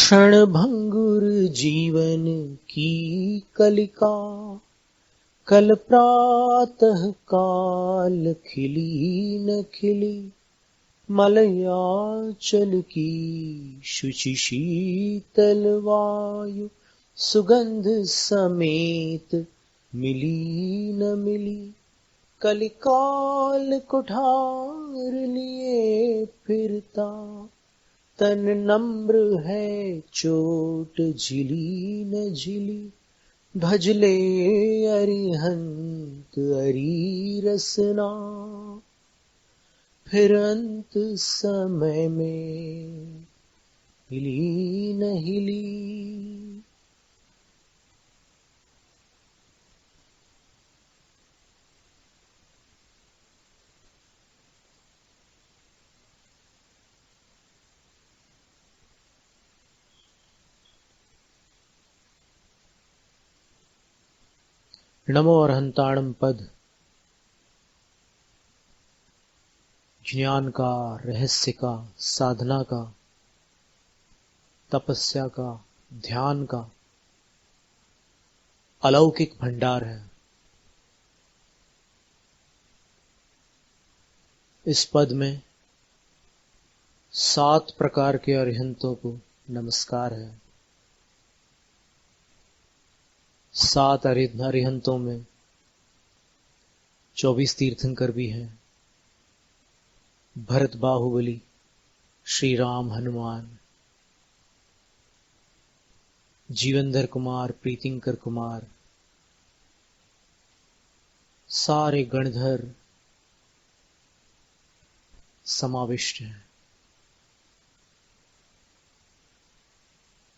क्षणभंगुर जीवन की कलिका, कल प्रातः काल खिली न खिली, मलयाचल की शुचि शीतल वायु, सुगंध समेत मिली न मिली। कलिकाल कुठार लिए फिरता, तन नम्र है चोट झिली न झिली। भजले अरिहंत अरी रसना, फिर अंत समय में हिली न हिली। नमो अरहंताणम पद ज्ञान का, रहस्य का, साधना का, तपस्या का, ध्यान का अलौकिक भंडार है। इस पद में 7 प्रकार के अरिहंतों को नमस्कार है। 7 अरिहंतों में 24 तीर्थंकर भी हैं। भरत बाहुबली, श्री राम हनुमान, जीवनधर कुमार, प्रीतिंकर कुमार, सारे गणधर समाविष्ट हैं।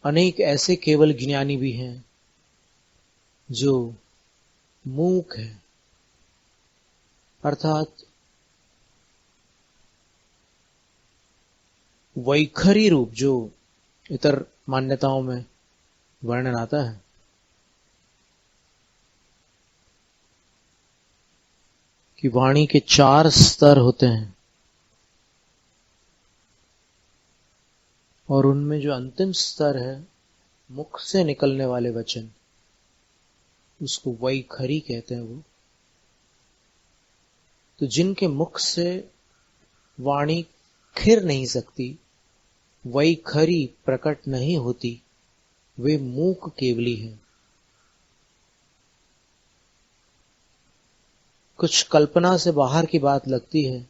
अनेक ऐसे केवल ज्ञानी भी हैं जो मूक है, अर्थात वैखरी रूप, जो इतर मान्यताओं में वर्णन आता है। कि वाणी के 4 स्तर होते हैं और उनमें जो अंतिम स्तर है, मुख से निकलने वाले वचन, उसको वैखरी कहते हैं। वो तो जिनके मुख से वाणी खिर नहीं सकती, वैखरी प्रकट नहीं होती, वे मूक केवली हैं। कुछ कल्पना से बाहर की बात लगती है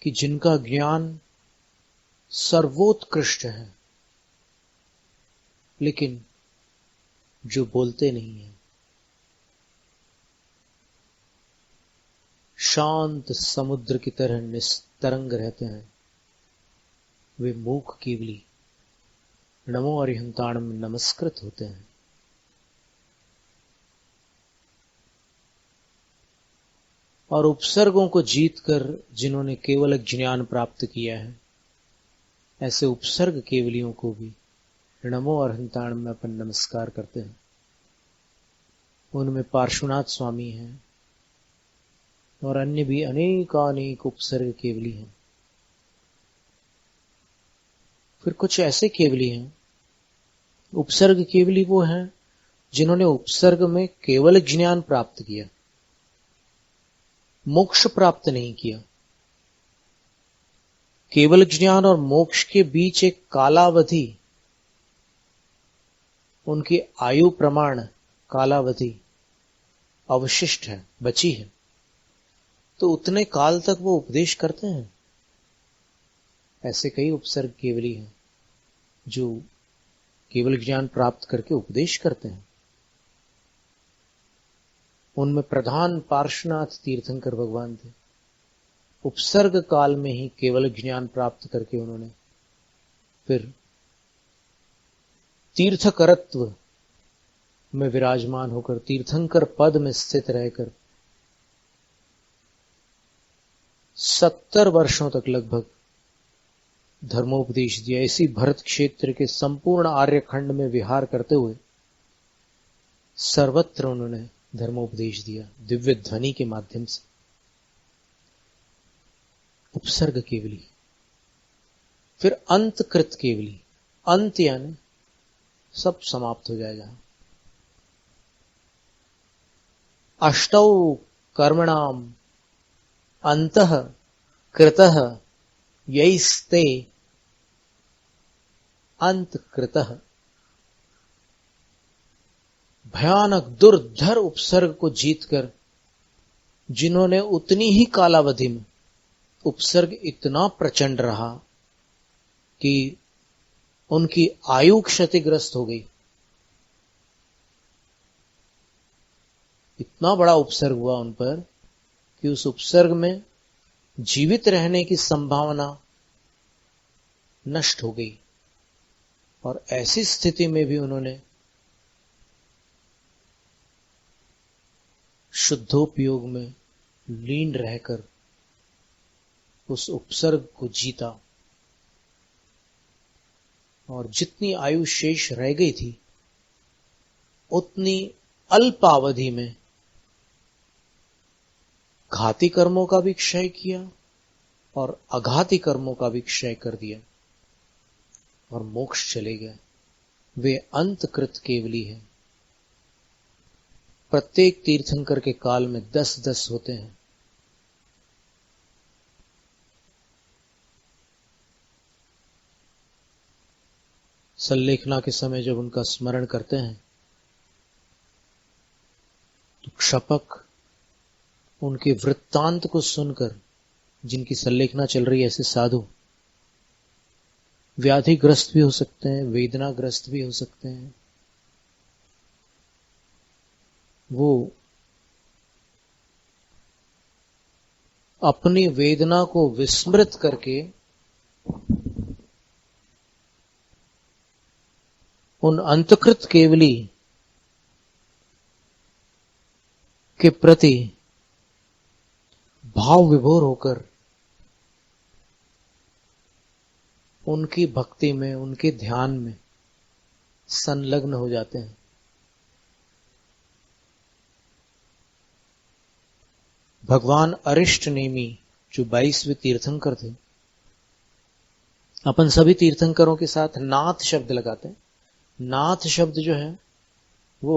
कि जिनका ज्ञान सर्वोत्कृष्ट है, लेकिन जो बोलते नहीं हैं, शांत समुद्र की तरह निस्तरंग रहते हैं, वे मूक केवली नमो अरिहंताणम नमस्कृत होते हैं। और उपसर्गों को जीतकर जिन्होंने केवल ज्ञान प्राप्त किया है, ऐसे उपसर्ग केवलियों को भी नमो अरिहंताणम में अपन नमस्कार करते हैं। उनमें पार्श्वनाथ स्वामी हैं और अन्य भी अनेकानेक उपसर्ग केवली हैं। फिर कुछ ऐसे केवली हैं, उपसर्ग केवली वो हैं जिन्होंने उपसर्ग में केवल ज्ञान प्राप्त किया, मोक्ष प्राप्त नहीं किया। केवल ज्ञान और मोक्ष के बीच एक कालावधि, उनकी आयु प्रमाण कालावधि अवशिष्ट है, बची है। तो उतने काल तक वो उपदेश करते हैं। ऐसे कई उपसर्ग केवली हैं जो केवल ज्ञान प्राप्त करके उपदेश करते हैं। उनमें प्रधान पार्श्वनाथ तीर्थंकर भगवान थे। उपसर्ग काल में ही केवल ज्ञान प्राप्त करके उन्होंने फिर तीर्थकरत्व में विराजमान होकर, तीर्थंकर पद में स्थित रहकर 70 वर्षों तक लगभग धर्मोपदेश दिया। इसी भरत क्षेत्र के संपूर्ण आर्यखंड में विहार करते हुए सर्वत्र उन्होंने धर्मोपदेश दिया, दिव्य ध्वनि के माध्यम से। उपसर्ग केवली। फिर अंतकृत केवली, अंत यानी सब समाप्त हो जाएगा। अष्टौ कर्मणाम अंतः कृतः यैस्ते अंत कृतः। भयानक दुर्धर उपसर्ग को जीतकर जिन्होंने उतनी ही कालावधि में, उपसर्ग इतना प्रचंड रहा कि उनकी आयु क्षतिग्रस्त हो गई, इतना बड़ा उपसर्ग हुआ उन पर कि उस उपसर्ग में जीवित रहने की संभावना नष्ट हो गई। और ऐसी स्थिति में भी उन्होंने शुद्धोपयोग में लीन रहकर उस उपसर्ग को जीता, और जितनी आयु शेष रह गई थी उतनी अल्पावधि में घाती कर्मों का भी क्षय किया और अघाती कर्मों का भी क्षय कर दिया और मोक्ष चले गए। वे अंतकृत केवली है। प्रत्येक तीर्थंकर के काल में 10-10 होते हैं। सल्लेखना के समय जब उनका स्मरण करते हैं तो क्षपक उनके वृत्तांत को सुनकर, जिनकी सल्लेखना चल रही है, ऐसे साधु व्याधिग्रस्त भी हो सकते हैं, वेदनाग्रस्त भी हो सकते हैं, वो अपनी वेदना को विस्मृत करके उन अंतकृत केवली के प्रति भाव विभोर होकर उनकी भक्ति में, उनके ध्यान में संलग्न हो जाते हैं। भगवान अरिष्ट नेमी जो 22वें तीर्थंकर थे, अपन सभी तीर्थंकरों के साथ नाथ शब्द लगाते हैं। नाथ शब्द जो है वो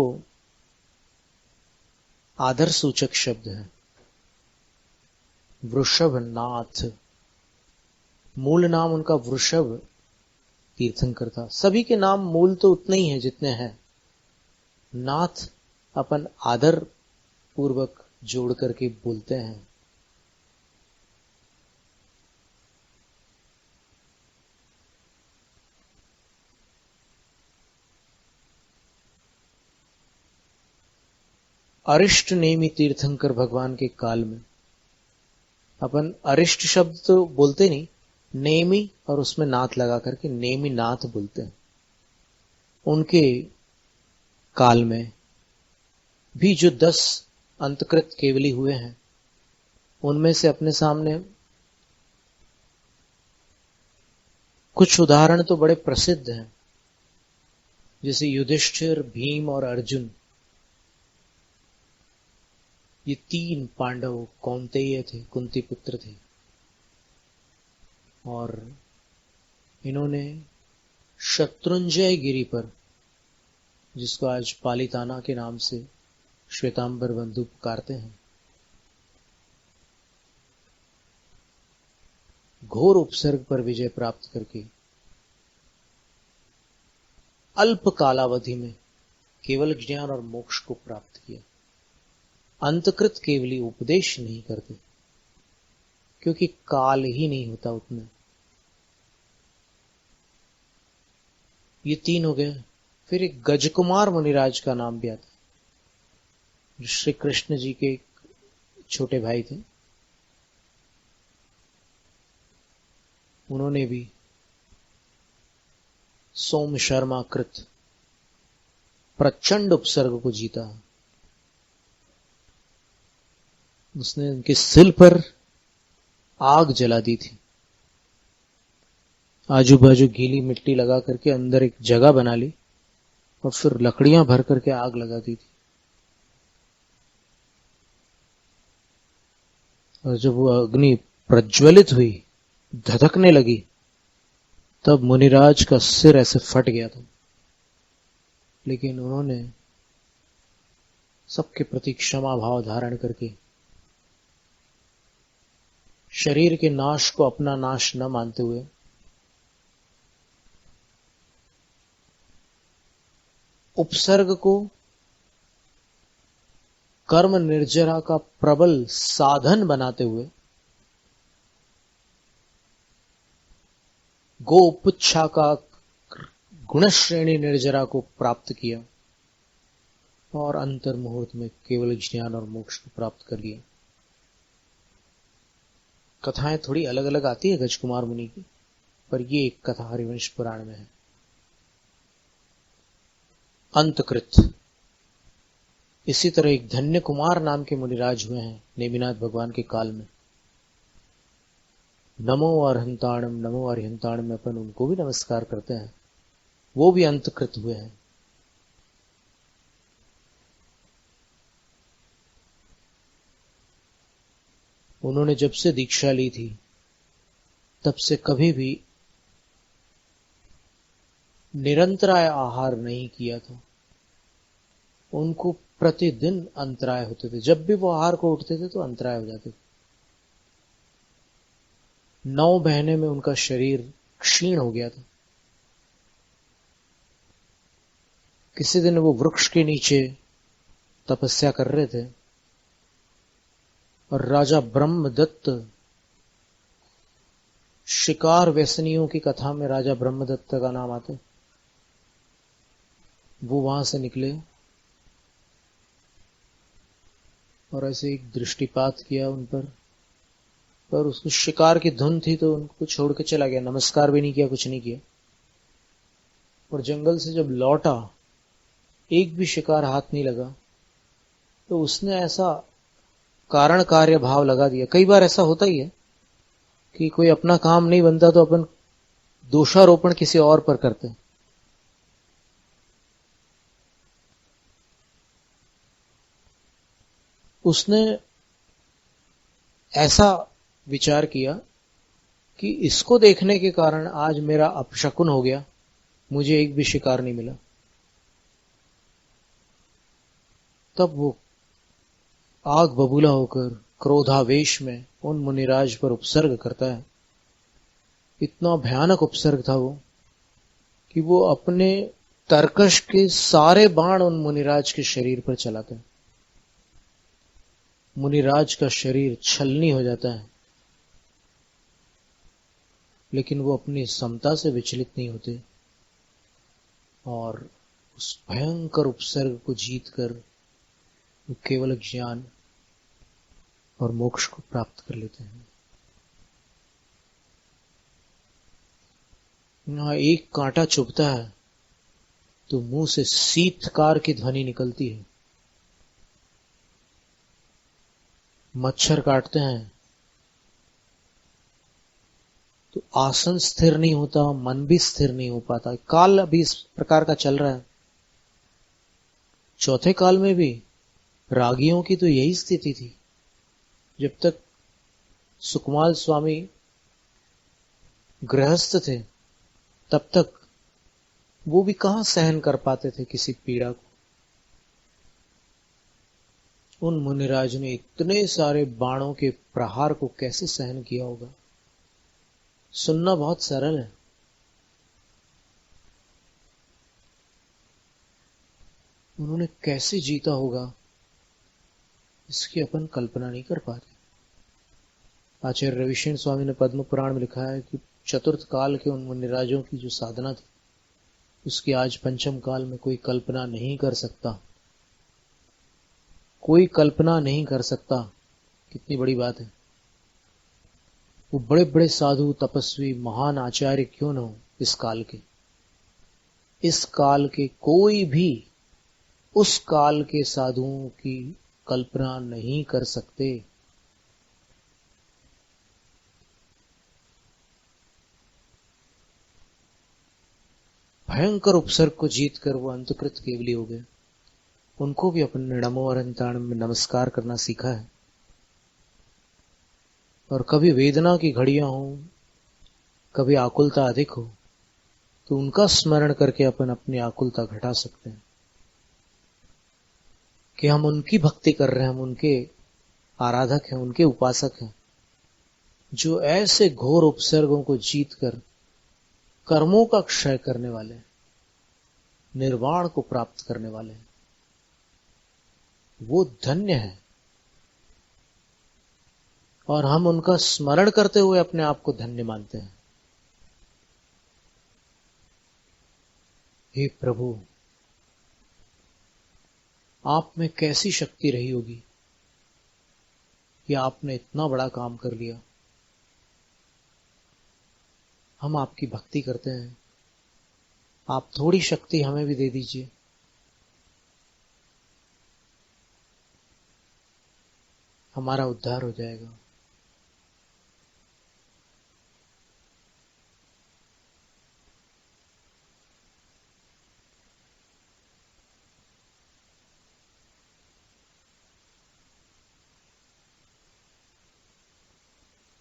आदर सूचक शब्द है। वृषभ नाथ, मूल नाम उनका वृषभ तीर्थंकर था। सभी के नाम मूल तो उतने ही हैं जितने हैं। नाथ अपन आदर पूर्वक जोड़ करके बोलते हैं। अरिष्ट नेमी तीर्थंकर भगवान के काल में, अपन अरिष्ट शब्द तो बोलते नहीं, नेमी और उसमें नाथ लगा करके नेमी नाथ बोलते हैं। उनके काल में भी जो 10 अंतकृत केवली हुए हैं, उनमें से अपने सामने कुछ उदाहरण तो बड़े प्रसिद्ध हैं, जैसे युधिष्ठिर, भीम और अर्जुन। ये 3 पांडव कौन्तेय थे, कुंती पुत्र थे, और इन्होंने शत्रुंजय गिरी पर, जिसको आज पालिताना के नाम से श्वेतांबर बंधु पुकारते हैं, घोर उपसर्ग पर विजय प्राप्त करके अल्प कालावधि में केवल ज्ञान और मोक्ष को प्राप्त किया। अंतकृत केवली उपदेश नहीं करते, क्योंकि काल ही नहीं होता उतना। ये 3 हो गए। फिर एक गजकुमार मुनिराज का नाम भी आता है, जो श्री कृष्ण जी के छोटे भाई थे। उन्होंने भी सोम शर्मा कृत प्रचंड उपसर्ग को जीता। उसने उनके सिर पर आग जला दी थी। आजू बाजू गीली मिट्टी लगा करके अंदर एक जगह बना ली और फिर लकड़ियां भर करके आग लगा दी थी। और जब वो अग्नि प्रज्वलित हुई, धधकने लगी, तब मुनिराज का सिर ऐसे फट गया था, लेकिन उन्होंने सबके प्रति क्षमा भाव धारण करके शरीर के नाश को अपना नाश न मानते हुए उपसर्ग को कर्म निर्जरा का प्रबल साधन बनाते हुए गो पुच्छा का गुणश्रेणी निर्जरा को प्राप्त किया और अंतर मुहूर्त में केवल ज्ञान और मोक्ष को प्राप्त कर लिया। कथाएं थोड़ी अलग अलग आती है गजकुमार मुनि की, पर ये एक कथा हरिवंश पुराण में है। अंतकृत। इसी तरह एक धन्य कुमार नाम के मुनिराज हुए हैं नेमिनाथ भगवान के काल में। नमो अर्हंताणम, नमो अर्हंताणम में अपन उनको भी नमस्कार करते हैं, वो भी अंतकृत हुए हैं। उन्होंने जब से दीक्षा ली थी तब से कभी भी निरंतराय आहार नहीं किया था। उनको प्रतिदिन अंतराय होते थे, जब भी वो आहार को उठते थे तो अंतराय हो जाते थे। 9 महीने में उनका शरीर क्षीण हो गया था। किसी दिन वो वृक्ष के नीचे तपस्या कर रहे थे और राजा ब्रह्मदत्त, शिकार व्यसनियों की कथा में राजा ब्रह्मदत्त का नाम आता है, वो वहां से निकले और ऐसे एक दृष्टिपात किया उन पर उसको शिकार की धुन थी तो उनको छोड़ के चला गया, नमस्कार भी नहीं किया, कुछ नहीं किया। और जंगल से जब लौटा एक भी शिकार हाथ नहीं लगा, तो उसने ऐसा कारण कार्य भाव लगा दिया। कई बार ऐसा होता ही है कि कोई अपना काम नहीं बनता तो अपन दोषारोपण किसी और पर करते हैं। उसने ऐसा विचार किया कि इसको देखने के कारण आज मेरा अपशकुन हो गया, मुझे एक भी शिकार नहीं मिला। तब वो आग बबूला होकर क्रोधावेश में उन मुनिराज पर उपसर्ग करता है। इतना भयानक उपसर्ग था वो कि वो अपने तरकश के सारे बाण उन मुनिराज के शरीर पर चलाते हैं। मुनिराज का शरीर छलनी हो जाता है, लेकिन वो अपनी समता से विचलित नहीं होते और उस भयंकर उपसर्ग को जीतकर वो केवल ज्ञान और मोक्ष को प्राप्त कर लेते हैं। यहां एक कांटा चुभता है तो मुंह से शीतकार की ध्वनि निकलती है। मच्छर काटते हैं तो आसन स्थिर नहीं होता, मन भी स्थिर नहीं हो पाता। काल अभी इस प्रकार का चल रहा है। चौथे काल में भी रागियों की तो यही स्थिति थी। जब तक सुकमाल स्वामी गृहस्थ थे तब तक वो भी कहां सहन कर पाते थे किसी पीड़ा को। उन मुनिराज ने इतने सारे बाणों के प्रहार को कैसे सहन किया होगा, सुनना बहुत सरल है। उन्होंने कैसे जीता होगा इसकी अपन कल्पना नहीं कर पाते। आचार्य रविशेन स्वामी ने पद्म पुराण में लिखा है कि चतुर्थ काल के उन मुनिराजों की जो साधना थी उसकी आज पंचम काल में कोई कल्पना नहीं कर सकता। कोई कल्पना नहीं कर सकता। कितनी बड़ी बात है। वो बड़े बड़े साधु, तपस्वी, महान आचार्य क्यों न हो इस काल के, इस काल के कोई भी उस काल के साधुओं की कल्पना नहीं कर सकते। भयंकर उपसर्ग को जीतकर वो अंतकृत केवली हो गए। उनको भी अपने नमो अर्हंताणम में नमस्कार करना सीखा है। और कभी वेदना की घड़ियां हो, कभी आकुलता अधिक हो, तो उनका स्मरण करके अपन अपनी आकुलता घटा सकते हैं कि हम उनकी भक्ति कर रहे हैं, हम उनके आराधक हैं, उनके उपासक हैं, जो ऐसे घोर उपसर्गों को जीतकर कर्मों का क्षय करने वाले हैं, निर्वाण को प्राप्त करने वाले हैं। वो धन्य है और हम उनका स्मरण करते हुए अपने आप को धन्य मानते हैं। हे प्रभु, आप में कैसी शक्ति रही होगी कि आपने इतना बड़ा काम कर लिया। हम आपकी भक्ति करते हैं, आप थोड़ी शक्ति हमें भी दे दीजिए। हमारा उद्धार हो जाएगा।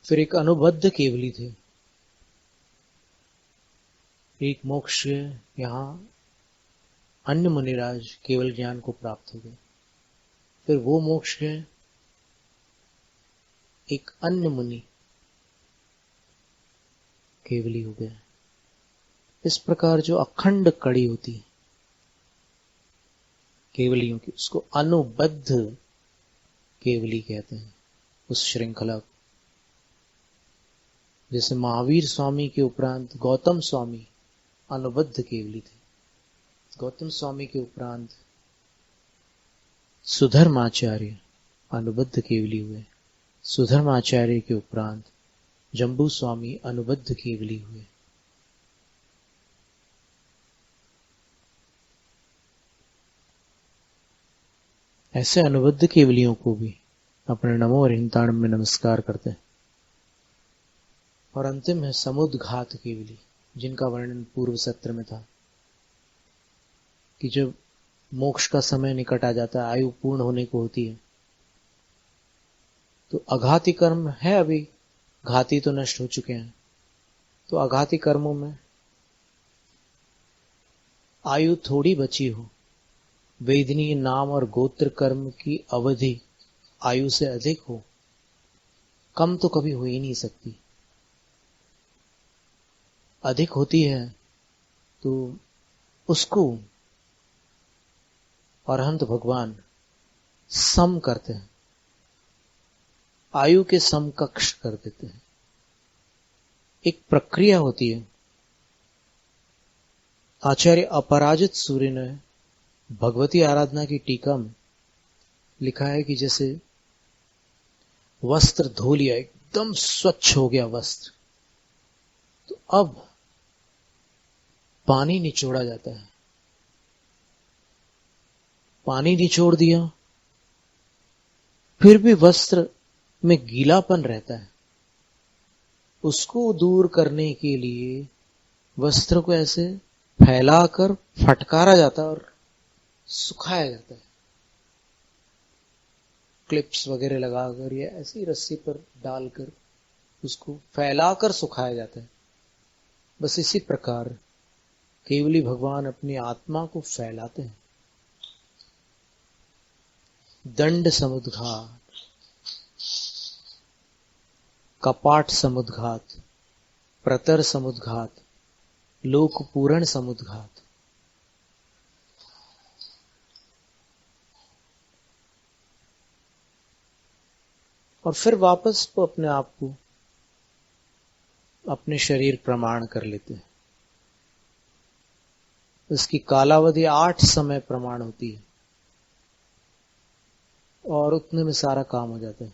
फिर एक अनुबद्ध केवली थे। एक मोक्ष यहां अन्य मुनिराज केवल ज्ञान को प्राप्त हो गए। फिर वो मोक्ष है एक अन्य मुनि केवली हो गया। इस प्रकार जो अखंड कड़ी होती है केवलियों की, उसको अनुबद्ध केवली कहते हैं। उस श्रृंखला को, जैसे महावीर स्वामी के उपरांत गौतम स्वामी अनुबद्ध केवली थे, गौतम स्वामी के उपरांत सुधर्माचार्य अनुबद्ध केवली हुए, सुधर्माचार्य के उपरांत जम्बू स्वामी अनुबद्ध केवली हुए। ऐसे अनुबद्ध केवलियों को भी अपने नमो और हिंताणम में नमस्कार करते हैं। और अंतिम है समुद्घात केवली, जिनका वर्णन पूर्व सत्र में था कि जब मोक्ष का समय निकट आ जाता है, आयु पूर्ण होने को होती है, तो अघाती कर्म है, अभी घाती तो नष्ट हो चुके हैं, तो अघाती कर्मों में आयु थोड़ी बची हो, वेदनीय नाम और गोत्र कर्म की अवधि आयु से अधिक हो, कम तो कभी हो ही नहीं सकती, अधिक होती है तो उसको अरहंत भगवान सम करते हैं, आयु के समकक्ष कर देते हैं। एक प्रक्रिया होती है। आचार्य अपराजित सूर्य ने भगवती आराधना की टीका में लिखा है कि जैसे वस्त्र धो लिया, एकदम स्वच्छ हो गया वस्त्र, तो अब पानी निचोड़ा जाता है। पानी निचोड़ दिया, फिर भी वस्त्र में गीलापन रहता है, उसको दूर करने के लिए वस्त्र को ऐसे फैलाकर फटकारा जाता है और सुखाया जाता है, क्लिप्स वगैरह लगाकर या ऐसी रस्सी पर डालकर उसको फैलाकर सुखाया जाता है। बस इसी प्रकार केवली भगवान अपनी आत्मा को फैलाते हैं। दंड समुद्घात, कपाट समुद्घात, प्रतर समुद्घात, लोक पूरण समुद्घात। और फिर वापस वो अपने आप को, अपने शरीर प्रमाण कर लेते हैं। इसकी कालावधि 8 समय प्रमाण होती है और उतने में सारा काम हो जाता है।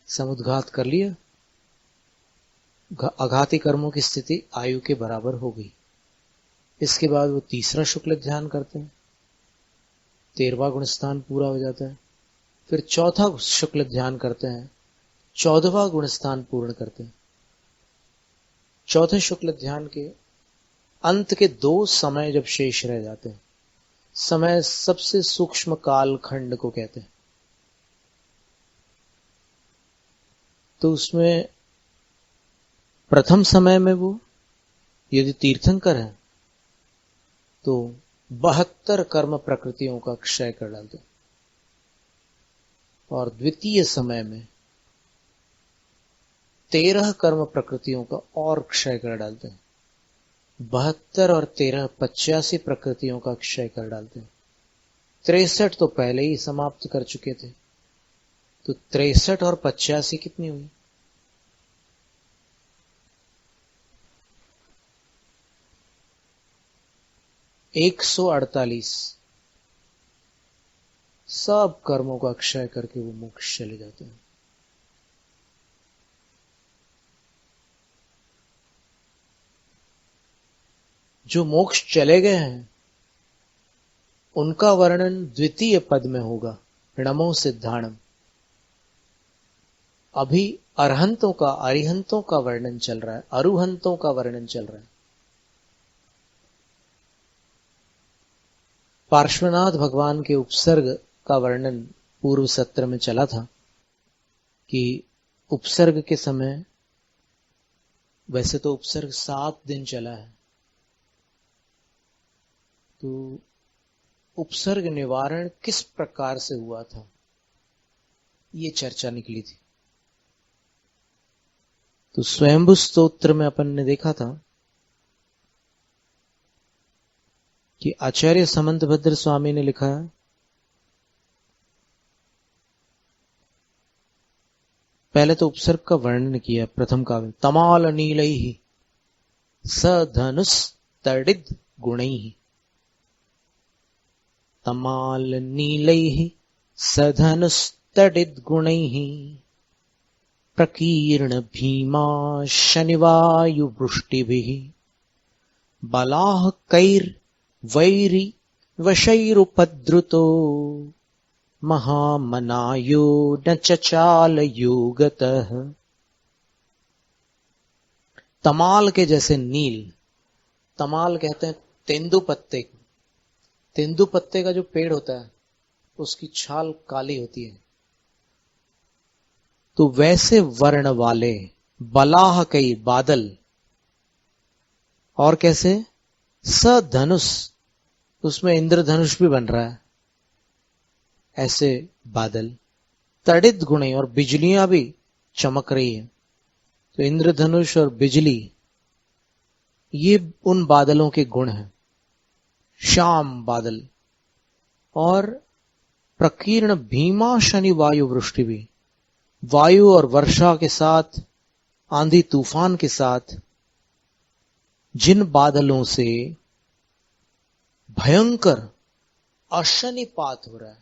समुद्घात कर लिया, अघाती कर्मों की स्थिति आयु के बराबर हो गई। इसके बाद वो तीसरा शुक्ल ध्यान करते हैं, 13वां गुणस्थान पूरा हो जाता है। फिर चौथा शुक्ल ध्यान करते हैं, 14वां गुणस्थान पूर्ण करते हैं। चौथे शुक्ल ध्यान के अंत के 2 समय जब शेष रह जाते हैं, समय सबसे सूक्ष्म काल खंड को कहते हैं, तो उसमें प्रथम समय में वो यदि तीर्थंकर है तो 72 कर्म प्रकृतियों का क्षय कर डालते, और द्वितीय समय में 13 कर्म प्रकृतियों का और क्षय कर डालते हैं। 72 और 13 85 प्रकृतियों का क्षय कर डालते हैं। 63 तो पहले ही समाप्त कर चुके थे, तो 63 और 85 कितनी हुई? 148। सब कर्मों का क्षय करके वो मोक्ष चले जाते हैं। जो मोक्ष चले गए हैं उनका वर्णन द्वितीय पद में होगा, नमो सिद्धाणम। अभी अरहंतों का वर्णन चल रहा है, अरुहंतों का वर्णन चल रहा है। पार्श्वनाथ भगवान के उपसर्ग का वर्णन पूर्व सत्र में चला था कि उपसर्ग के समय, वैसे तो उपसर्ग 7 दिन चला है, तो उपसर्ग निवारण किस प्रकार से हुआ था, ये चर्चा निकली थी। तो स्वयंभू स्तोत्र में अपन ने देखा था कि आचार्य समंतभद्र स्वामी ने लिखा है, पहले तो उपसर्ग का वर्णन किया प्रथम काव्य, तमाल नीलैः सधनुस्तडिद गुणैः। तमाल नीलैः सधनुस्तडिद गुणैः प्रकीर्ण भीमा शनिवायुवृष्टिभिः बलाः कैर्वैरि वशैरुपद्रुतो महामनायो न चचाल योगतः। तमाल के जैसे नील, तमाल कहते हैं तेंदु पत्ते को। तेंदु पत्ते का जो पेड़ होता है उसकी छाल काली होती है, तो वैसे वर्ण वाले बलाह कई बादल, और कैसे सधनुष, उसमें इंद्रधनुष भी बन रहा है, ऐसे बादल। तड़ित गुणे, और बिजलियां भी चमक रही है, तो इंद्रधनुष और बिजली ये उन बादलों के गुण हैं, श्याम बादल। और प्रकीर्ण भीमा शनि वायु वृष्टि भी, वायु और वर्षा के साथ, आंधी तूफान के साथ जिन बादलों से भयंकर अशनिपात हो रहा है,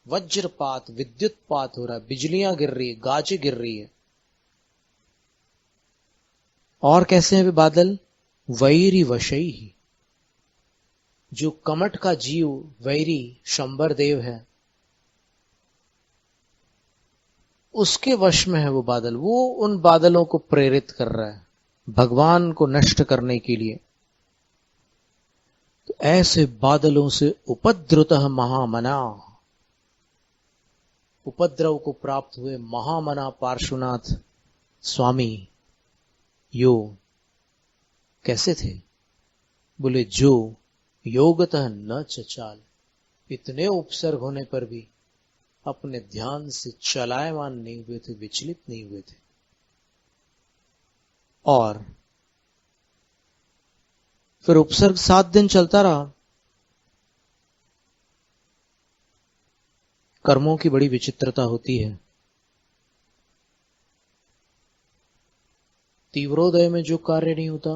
वज्रपात, विद्युतपात हो रहा है, बिजलियां गिर रही है, गाजें गिर रही है। और कैसे हैं वे बादल? वैरी वशई, जो कमठ का जीव वैरी शंबर देव है उसके वश में है वो बादल। वो उन बादलों को प्रेरित कर रहा है भगवान को नष्ट करने के लिए। तो ऐसे बादलों से उपद्रुतः महामना, उपद्रव को प्राप्त हुए महामना पार्श्वनाथ स्वामी यो कैसे थे? बोले जो योगतः न चचाल, इतने उपसर्ग होने पर भी अपने ध्यान से चलायमान नहीं हुए थे, विचलित नहीं हुए थे। और फिर उपसर्ग 7 दिन चलता रहा। कर्मों की बड़ी विचित्रता होती है। तीव्रोदय में जो कार्य नहीं होता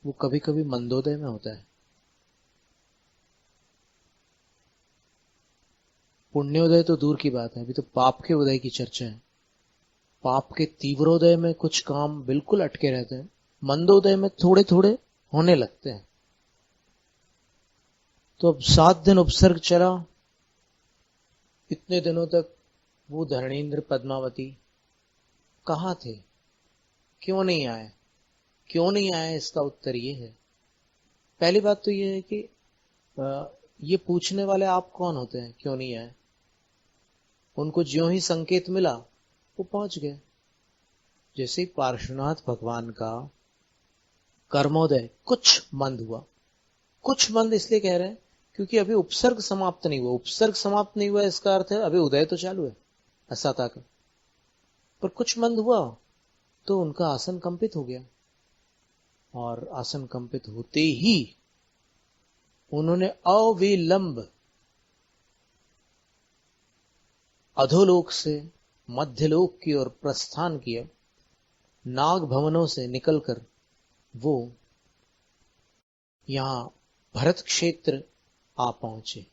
वो कभी कभी मंदोदय में होता है। पुण्योदय तो दूर की बात है, अभी तो पाप के उदय की चर्चा है। पाप के तीव्रोदय में कुछ काम बिल्कुल अटके रहते हैं, मंदोदय में थोड़े थोड़े होने लगते हैं। तो अब 7 दिन उपसर्ग चला। इतने दिनों तक वो धरणीन्द्र पद्मावती कहां थे, क्यों नहीं आए? क्यों नहीं आए इसका उत्तर ये है, पहली बात तो ये है कि ये पूछने वाले आप कौन होते हैं, क्यों नहीं आए? उनको ज्यों ही संकेत मिला वो पहुंच गए। जैसे ही पार्श्वनाथ भगवान का कर्मोदय, कुछ मंद हुआ। कुछ मंद इसलिए कह रहे हैं क्योंकि अभी उपसर्ग समाप्त नहीं हुआ। उपसर्ग समाप्त नहीं हुआ इसका अर्थ है अभी उदय तो चालू है असाता का, पर कुछ मंद हुआ तो उनका आसन कंपित हो गया, और आसन कंपित होते ही उन्होंने अविलंब अधोलोक से मध्यलोक की ओर प्रस्थान किया। नाग भवनों से निकलकर वो यहां भरत क्षेत्र आ पहुंचे,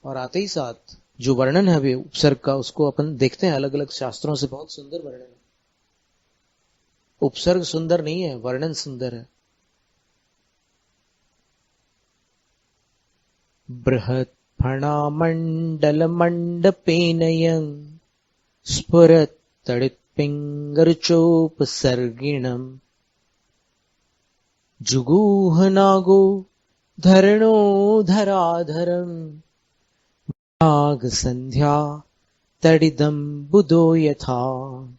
और आते ही साथ जो वर्णन है अभी उपसर्ग का उसको अपन देखते हैं अलग अलग शास्त्रों से। बहुत सुंदर वर्णन है। उपसर्ग सुंदर नहीं है, वर्णन सुंदर है। बृहत् फणामण्डल मण्डपेनयं स्फुरत् तडित्पिङ्गरचोपसर्गिणम् जुगूहनागो धरणो धराधरम् नागसन्ध्या तडिदं बुधो यथा।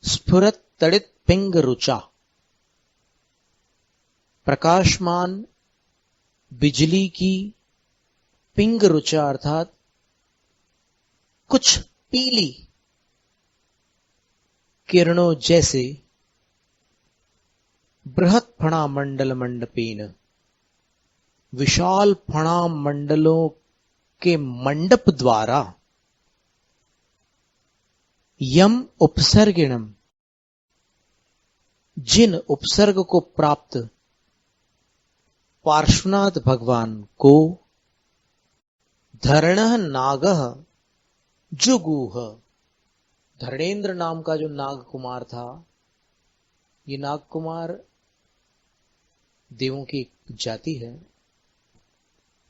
स्फुरत तड़ित पिंग रुचा, प्रकाशमान बिजली की पिंग रुचा अर्थात कुछ पीली किरणों जैसे, बृहत फणा मंडल मंडपेन, विशाल फणा मंडलों के मंडप द्वारा, यम उपसर्गिणम, जिन उपसर्ग को प्राप्त पार्श्वनाथ भगवान को, धरणः नागः जुगूह, धरणेन्द्र नाम का जो नाग कुमार था, ये नाग कुमार देवों की एक जाति है।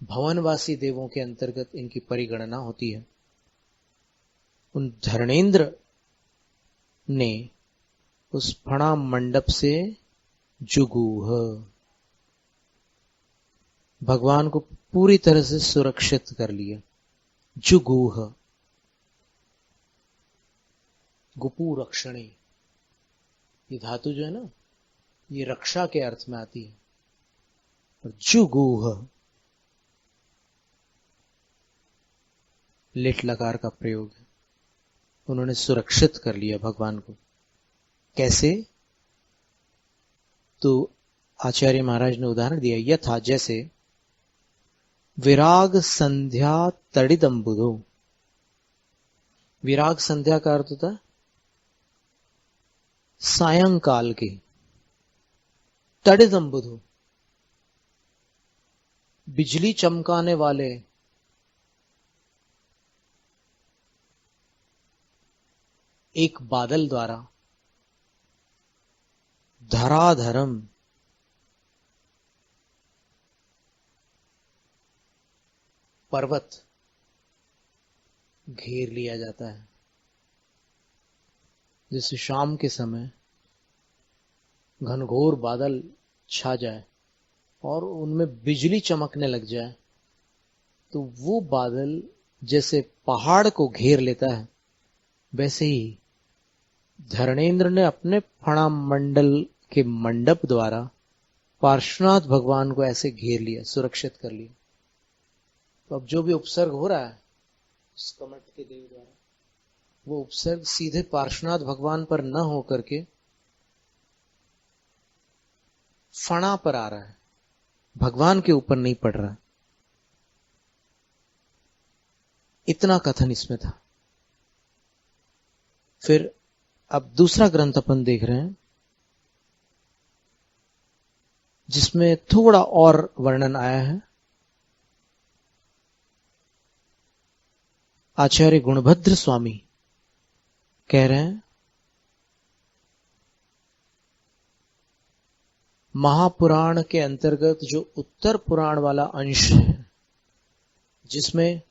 भवनवासी देवों के अंतर्गत इनकी परिगणना होती है। उन धरणेन्द्र ने उस फणा मंडप से जुगूह, भगवान को पूरी तरह से सुरक्षित कर लिया। जुगूह, गुपू रक्षणे, ये धातु जो है ना ये रक्षा के अर्थ में आती है। और जुगूह लिट लकार का प्रयोग है। उन्होंने सुरक्षित कर लिया भगवान को। कैसे? तो आचार्य महाराज ने उदाहरण दिया, यथा जैसे विराग संध्या तड़िदम्बुधो। विराग संध्या का अर्थ होता है सायंकाल के। तड़िदम्बुधो, बिजली चमकाने वाले एक बादल द्वारा, धराधरम, पर्वत घेर लिया जाता है। जैसे शाम के समय घनघोर बादल छा जाए और उनमें बिजली चमकने लग जाए, तो वो बादल जैसे पहाड़ को घेर लेता है, वैसे ही धरणेन्द्र ने अपने फणा मंडल के मंडप द्वारा पार्श्वनाथ भगवान को ऐसे घेर लिया, सुरक्षित कर लिया। तो अब जो भी उपसर्ग हो रहा है उस कमट के देव द्वारा, वो उपसर्ग सीधे पार्श्वनाथ भगवान पर न होकर के फणा पर आ रहा है, भगवान के ऊपर नहीं पड़ रहा। इतना कथन इसमें था। फिर अब दूसरा ग्रंथ अपन देख रहे हैं जिसमें थोड़ा और वर्णन आया है। आचार्य गुणभद्र स्वामी कह रहे हैं, महापुराण के अंतर्गत जो उत्तर पुराण वाला अंश है, जिसमें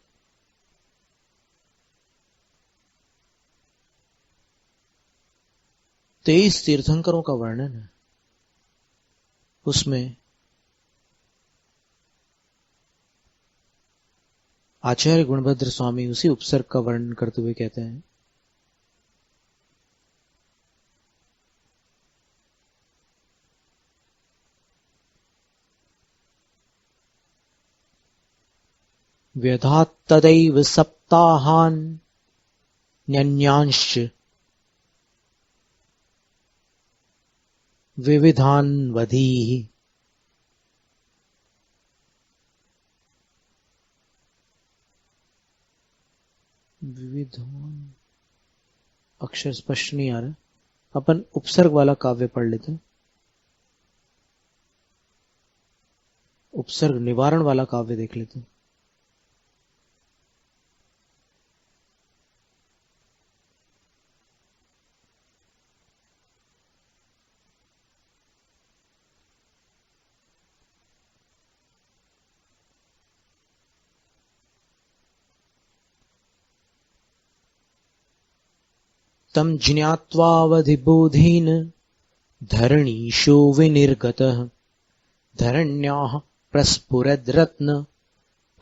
तेईस तीर्थंकरों का वर्णन है, उसमें आचार्य गुणभद्र स्वामी उसी उपसर्ग का वर्णन करते हुए कहते हैं, व्यधात् तदैव सप्ताहान् न्यन्यांश्च विविधान् वधीः। विविधान अक्षर स्पष्ट नहीं आ रहा, अपन उपसर्ग वाला काव्य पढ़ लेते हैं। उपसर्ग निवारण वाला काव्य देख लेते हैं। तम ज्ञात्वावधिबोधेन धरणीशो विनिर्गतः धरण्याः प्रस्फुरद्रत्न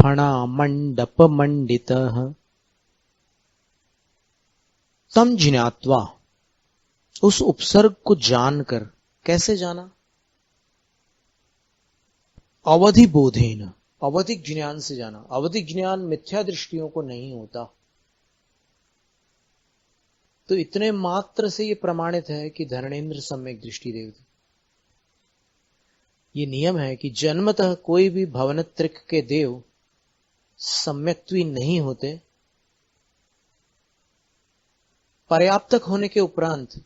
फणामण्डपमण्डितः। तम ज्ञात्वा, उस उपसर्ग को जानकर। कैसे जाना? अवधिबोधेन, अवधिक ज्ञान से जाना। अवधिक ज्ञान मिथ्या दृष्टियों को नहीं होता। तो इतने मात्र से यह प्रमाणित है कि धरणेन्द्र सम्यक दृष्टि देव थे। ये नियम है कि जन्मतः कोई भी भवनत्रिक के देव सम्यक्त्वी नहीं होते। पर्याप्तक होने के उपरांत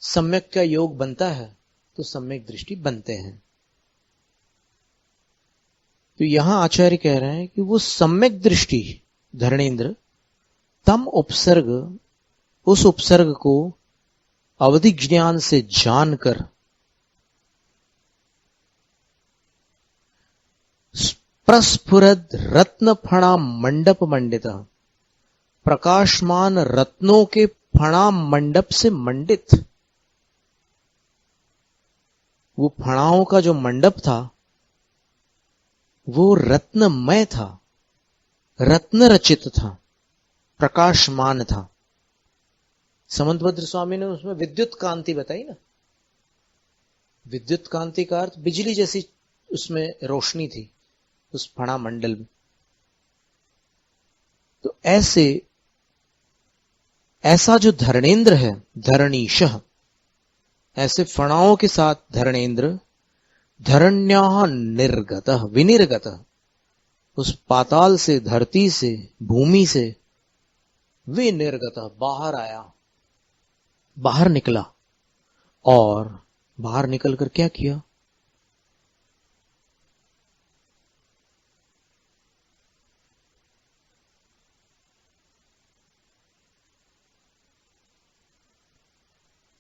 सम्यक का योग बनता है तो सम्यक दृष्टि बनते हैं। तो यहां आचार्य कह रहे हैं कि वो सम्यक दृष्टि धरणेन्द्र तम उपसर्ग, उस उपसर्ग को अवधिक ज्ञान से जानकर प्रस्फुरद रत्न फणा मंडप मंडित, प्रकाशमान रत्नों के फणा मंडप से मंडित। वो फणाओं का जो मंडप था वो रत्नमय था, रत्न रचित था, प्रकाशमान था। समंतभद्र स्वामी ने उसमें विद्युत कांति बताई ना। विद्युत कांति का अर्थ बिजली जैसी उसमें रोशनी थी उस फणा मंडल में। तो ऐसा जो धरणेन्द्र है, धरणीशः, ऐसे फणाओं के साथ धरणेन्द्र धरण्याः निर्गतः, विनिर्गतः, उस पाताल से, धरती से, भूमि से विनिर्गतः, बाहर आया, बाहर निकला। और बाहर निकलकर क्या किया?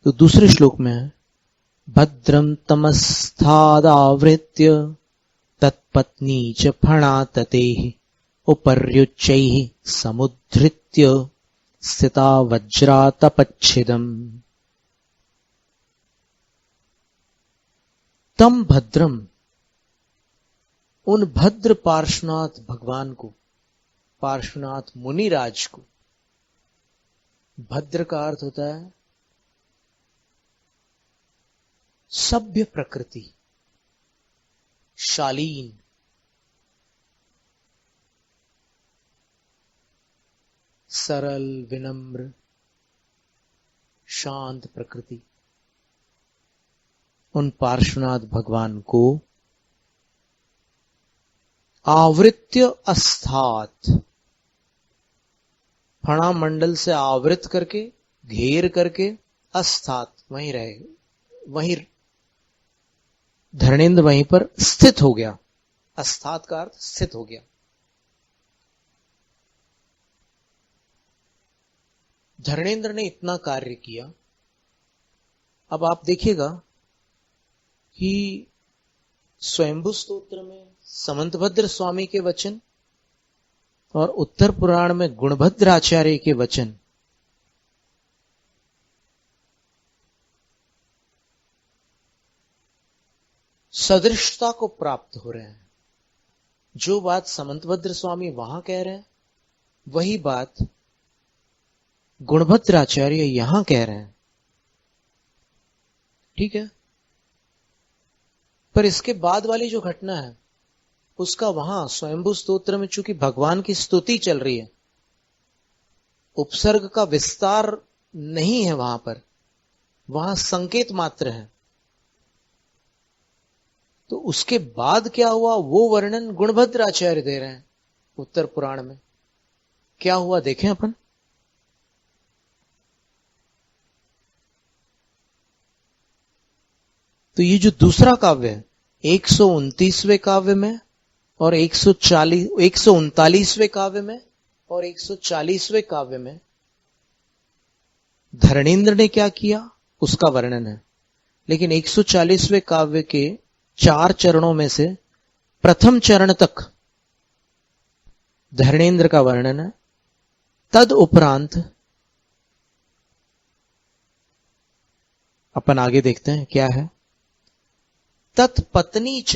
तो दूसरे श्लोक में है, भद्रम तमस्थादावृत्य तत्पत्नी च फणाततेः उपर्युच्चैः समुद्धृत्य स्थिता वज्रातपच्छिदम्। तम भद्रम, उन भद्र पार्श्वनाथ भगवान को, पार्श्वनाथ मुनिराज को। भद्र का अर्थ होता है सभ्य प्रकृति, शालीन, सरल, विनम्र, शांत प्रकृति। उन पार्श्वनाथ भगवान को आवृत्य अस्थात, फणा मंडल से आवृत करके, घेर करके, अस्थात, वहीं रहे, वहीं धरणेन्द्र वहीं पर स्थित हो गया। अस्थात का अर्थ स्थित हो गया। धरणेन्द्र ने इतना कार्य किया। अब आप देखिएगा कि स्वयंभू स्तोत्र में समंतभद्र स्वामी के वचन और उत्तर पुराण में गुणभद्र आचार्य के वचन सदृशता को प्राप्त हो रहे हैं। जो बात समंतभद्र स्वामी वहां कह रहे हैं वही बात गुणभद्राचार्य यहां कह रहे हैं। ठीक है, पर इसके बाद वाली जो घटना है उसका वहां स्वयंभू स्तोत्र में चूंकि भगवान की स्तुति चल रही है, उपसर्ग का विस्तार नहीं है वहां पर, वहां संकेत मात्र है। तो उसके बाद क्या हुआ वो वर्णन गुणभद्राचार्य दे रहे हैं उत्तर पुराण में। क्या हुआ देखें अपन। तो ये जो दूसरा काव्य है 129वें काव्य में और 139वें काव्य में और 140वें काव्य में धरणेन्द्र ने क्या किया उसका वर्णन है। लेकिन 140वें काव्य के 4 चरणों में से प्रथम चरण तक धरणेन्द्र का वर्णन है। तद उपरांत अपन आगे देखते हैं क्या है। तत्पत्नी च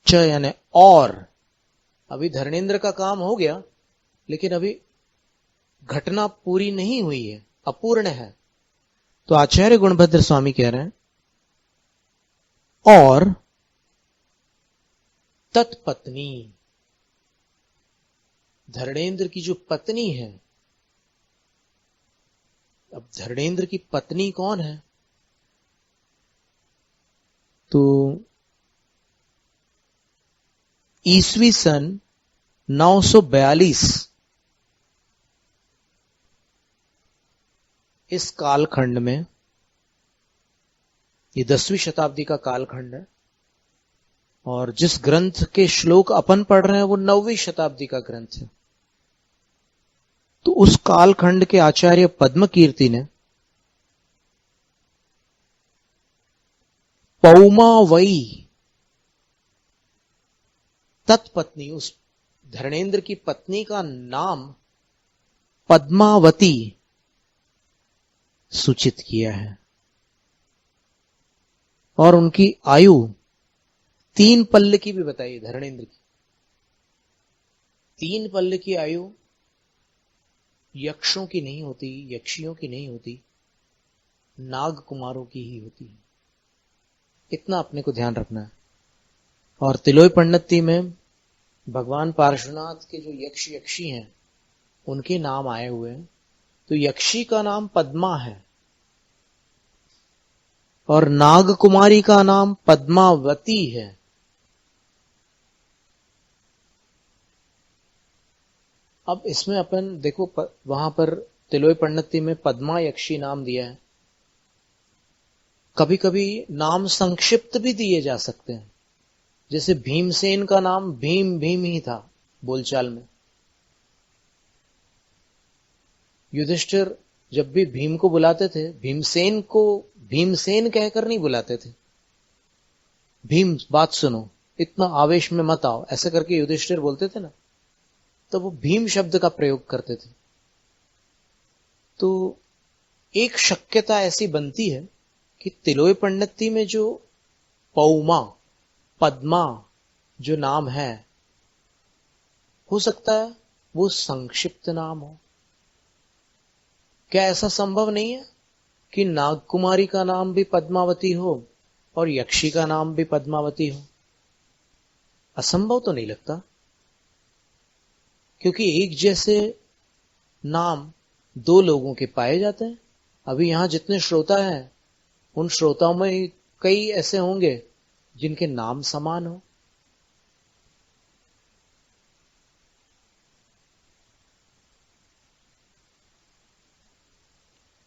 यानी और, अभी धरणेन्द्र का काम हो गया लेकिन अभी घटना पूरी नहीं हुई है, अपूर्ण है। तो आचार्य गुणभद्र स्वामी कह रहे हैं और तत्पत्नी, धरणेन्द्र की जो पत्नी है। अब धरणेन्द्र की पत्नी कौन है? तो ईस्वी सन 942 इस कालखंड में, ये 10वीं शताब्दी का कालखंड है और जिस ग्रंथ के श्लोक अपन पढ़ रहे हैं वो 9वीं शताब्दी का ग्रंथ है। तो उस कालखंड के आचार्य पद्मकीर्ति ने पौमावई तत्पत्नी, उस धरणेन्द्र की पत्नी का नाम पद्मावती सूचित किया है और उनकी आयु 3 पल्ल की भी बताई धरणेन्द्र की। 3 पल्ल की आयु यक्षों की नहीं होती, यक्षियों की नहीं होती, नाग कुमारों की ही होती है। इतना अपने को ध्यान रखना है। और तिलोय पंडिती में भगवान पार्श्वनाथ के जो यक्ष यक्षी हैं उनके नाम आए हुए हैं। तो यक्षी का नाम पद्मा है और नाग कुमारी का नाम पद्मावती है। अब इसमें अपन देखो वहां पर तिलोय पंडिती में पद्मा यक्षी नाम दिया है। कभी कभी नाम संक्षिप्त भी दिए जा सकते हैं, जैसे भीमसेन का नाम भीम भीम ही था बोलचाल में। युधिष्ठिर जब भी भीम को बुलाते थे भीमसेन को भीमसेन कहकर नहीं बुलाते थे। भीम बात सुनो, इतना आवेश में मत आओ, ऐसे करके युधिष्ठिर बोलते थे ना, तो वो भीम शब्द का प्रयोग करते थे। तो एक शक्यता ऐसी बनती है कि तिलोय पंडिती में जो पौमा पद्मा जो नाम है, हो सकता है वो संक्षिप्त नाम हो। क्या ऐसा संभव नहीं है कि नागकुमारी का नाम भी पद्मावती हो और यक्षी का नाम भी पद्मावती हो? असंभव तो नहीं लगता, क्योंकि एक जैसे नाम 2 लोगों के पाए जाते हैं। अभी यहां जितने श्रोता हैं उन श्रोताओं में कई ऐसे होंगे जिनके नाम समान हो।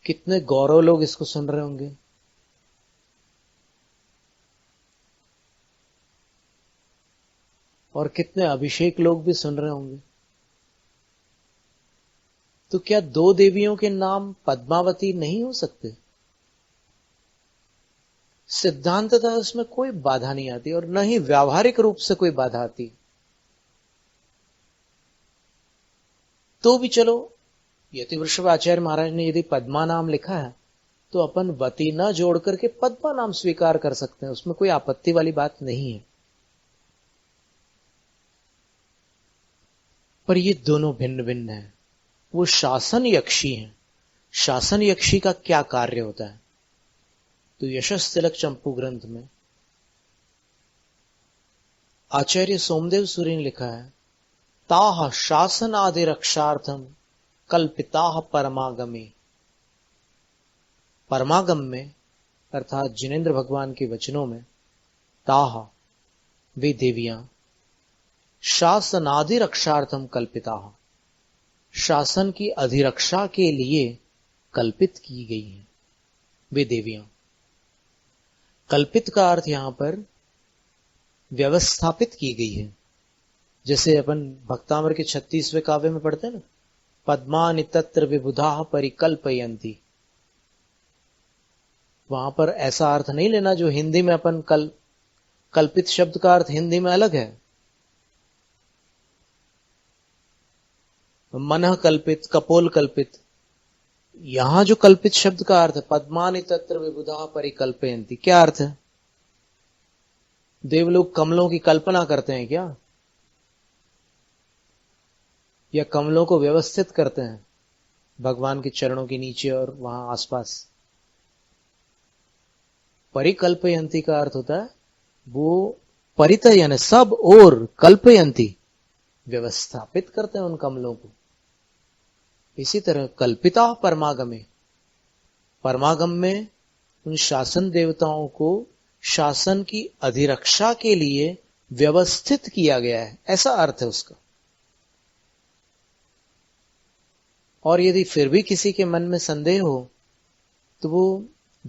कितने गौरव लोग इसको सुन रहे होंगे। और कितने अभिषेक लोग भी सुन रहे होंगे। तो क्या 2 देवियों के नाम पद्मावती नहीं हो सकते? सिद्धांततः उसमें कोई बाधा नहीं आती और न ही व्यावहारिक रूप से कोई बाधा आती। तो भी चलो, यतिवृषभ आचार्य महाराज ने यदि पद्मा नाम लिखा है तो अपन वती न जोड़ करके पद्मा नाम स्वीकार कर सकते हैं, उसमें कोई आपत्ति वाली बात नहीं है। पर ये दोनों भिन्न भिन्न है। वो शासन यक्षी हैं। शासन यक्षी का क्या कार्य होता है? तो यशस तिलक चंपू ग्रंथ में आचार्य सोमदेव सूरी ने लिखा है, ताह शासन आदि रक्षार्थम कल्पिताह परमागमे। परमागम में अर्थात जिनेन्द्र भगवान के वचनों में ताह वे देवियां शासनादि रक्षार्थम कल्पिता, शासन की अधिरक्षा के लिए कल्पित की गई हैं वे देवियां। कल्पित का अर्थ यहां पर व्यवस्थापित की गई है। जैसे अपन भक्तामर के 36वें काव्य में पढ़ते हैं ना, पद्मानि तत्र विबुधा परिकल्पयन्ति। वहां पर ऐसा अर्थ नहीं लेना जो हिंदी में अपन कल्पित शब्द का अर्थ हिंदी में अलग है। मनः कल्पित, कपोल कल्पित। यहां जो कल्पित शब्द का अर्थ है, पद्मानि तत्र विबुधा परिकल्पयन्ति, क्या अर्थ है? देवलोग कमलों की कल्पना करते हैं क्या? या कमलों को व्यवस्थित करते हैं भगवान के चरणों के नीचे और वहां आसपास? परिकल्पयंती का अर्थ होता है वो परित यानी सब और, कल्पयंती व्यवस्थापित करते हैं उन कमलों को। इसी तरह कल्पिता परमागमे, परमागम में उन शासन देवताओं को शासन की अधिरक्षा के लिए व्यवस्थित किया गया है, ऐसा अर्थ है उसका। और यदि फिर भी किसी के मन में संदेह हो तो वो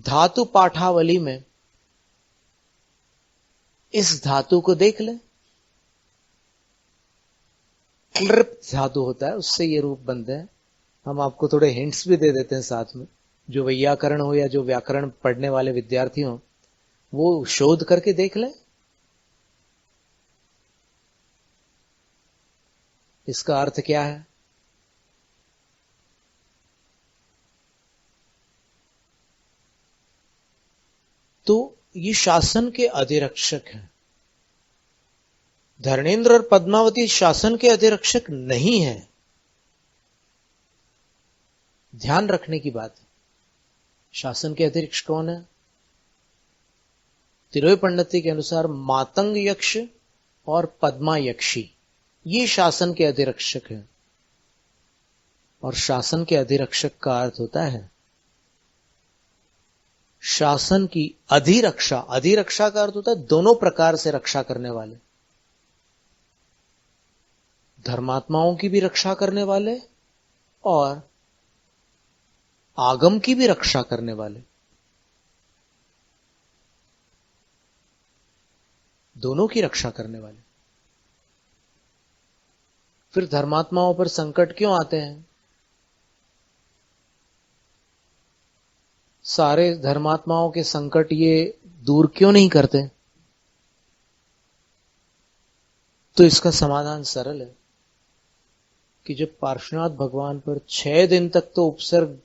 धातु पाठावली में इस धातु को देख ले। क्लृप्त धातु होता है, उससे ये रूप बनते हैं। हम आपको थोड़े हिंट्स भी दे देते हैं साथ में, जो वैयाकरण हो या जो व्याकरण पढ़ने वाले विद्यार्थी हो वो शोध करके देख ले। इसका अर्थ क्या है? तो ये शासन के अधिरक्षक हैं। धर्मेंद्र और पद्मावती शासन के अधिरक्षक नहीं है। ध्यान रखने की बात है। शासन के अधिरक्षक कौन है? तिरोय पंडिती के अनुसार मातंग यक्ष और पद्मा यक्षी, ये शासन के अधिरक्षक हैं। और शासन के अधिरक्षक का अर्थ होता है शासन की अधिरक्षा। अधिरक्षा का अर्थ होता है दोनों प्रकार से रक्षा करने वाले, धर्मात्माओं की भी रक्षा करने वाले और आगम की भी रक्षा करने वाले, दोनों की रक्षा करने वाले। फिर धर्मात्माओं पर संकट क्यों आते हैं? सारे धर्मात्माओं के संकट ये दूर क्यों नहीं करते? तो इसका समाधान सरल है कि जब पार्श्वनाथ भगवान पर 6 दिन तक तो उपसर्ग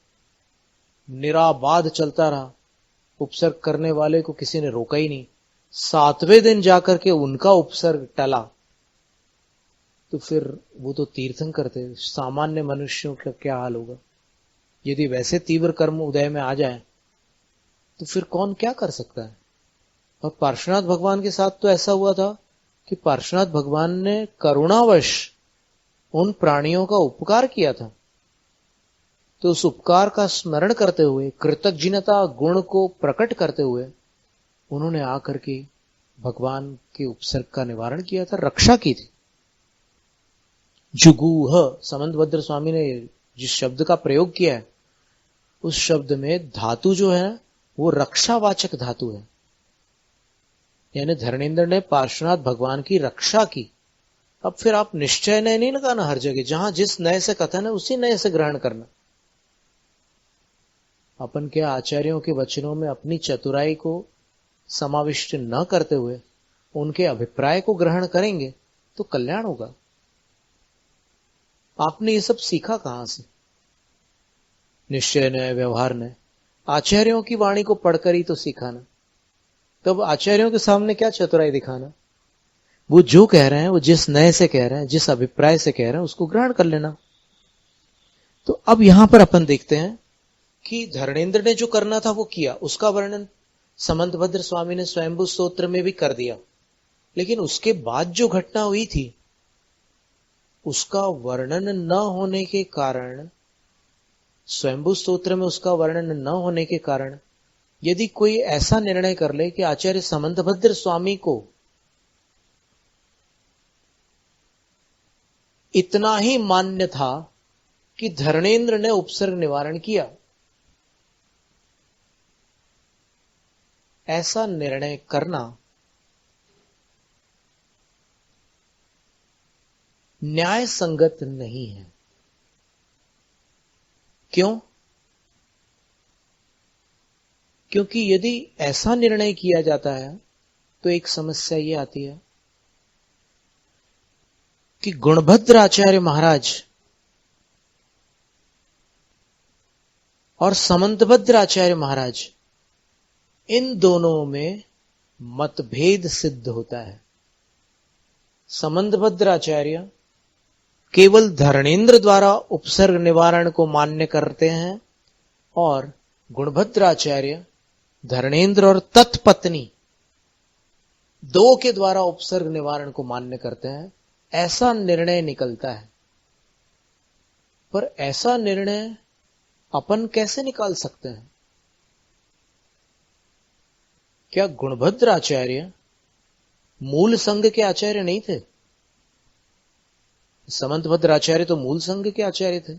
निराबाध चलता रहा, उपसर्ग करने वाले को किसी ने रोका ही नहीं, 7वें दिन जाकर के उनका उपसर्ग टला, तो फिर वो तो तीर्थंकर थे। सामान्य मनुष्यों का क्या हाल होगा? यदि वैसे तीव्र कर्म उदय में आ जाए तो फिर कौन क्या कर सकता है? और पार्श्वनाथ भगवान के साथ तो ऐसा हुआ था कि पार्श्वनाथ भगवान ने करुणावश उन प्राणियों का उपकार किया था। तो उस उपकार का स्मरण करते हुए, कृतज्ञता गुण को प्रकट करते हुए उन्होंने आकर के भगवान के उपसर्ग का निवारण किया था, रक्षा की थी। जुगूह, समंतभद्र स्वामी ने जिस शब्द का प्रयोग किया है उस शब्द में धातु जो है वो रक्षावाचक धातु है। यानी धर्मेंद्र ने पार्श्वनाथ भगवान की रक्षा की। अब फिर आप निश्चय नय नहीं लगाना हर जगह, जहां जिस नए से कथन है उसी नए से ग्रहण करना। अपन के आचार्यों के वचनों में अपनी चतुराई को समाविष्ट न करते हुए उनके अभिप्राय को ग्रहण करेंगे तो कल्याण होगा। आपने ये सब सीखा कहां से? निश्चय नय, व्यवहार नय। आचार्यों की वाणी को पढ़कर ही तो सिखाना। तब आचार्यों के सामने क्या चतुराई दिखाना? वो जो कह रहे हैं, वो जिस नए से कह रहे हैं, जिस अभिप्राय से कह रहे हैं, उसको ग्रहण कर लेना। तो अब यहां पर अपन देखते हैं कि धर्मेंद्र ने जो करना था वो किया। उसका वर्णन समंतभद्र स्वामी ने स्वयंभू स्तोत्र में भी कर दिया। लेकिन उसके बाद जो घटना हुई थी, उसका वर्णन न होने के कारण, स्वयंभू स्तोत्र में उसका वर्णन न होने के कारण, यदि कोई ऐसा निर्णय कर ले कि आचार्य समंतभद्र स्वामी को इतना ही मान्य था कि धर्मेंद्र ने उपसर्ग निवारण किया, ऐसा निर्णय करना न्याय संगत नहीं है। क्यों? क्योंकि यदि ऐसा निर्णय किया जाता है तो एक समस्या यह आती है कि गुणभद्र आचार्य महाराज और समंतभद्र आचार्य महाराज, इन दोनों में मतभेद सिद्ध होता है। समंतभद्र आचार्य केवल धर्मेंद्र द्वारा उपसर्ग निवारण को मान्य करते हैं और गुणभद्र आचार्य धर्मेंद्र और तत्पत्नी दो के द्वारा उपसर्ग निवारण को मान्य करते हैं। ऐसा निर्णय निकलता है। पर ऐसा निर्णय अपन कैसे निकाल सकते हैं? क्या गुणभद्र आचार्य मूल संघ के आचार्य नहीं थे? समंतभद्र आचार्य तो मूल संघ के आचार्य थे।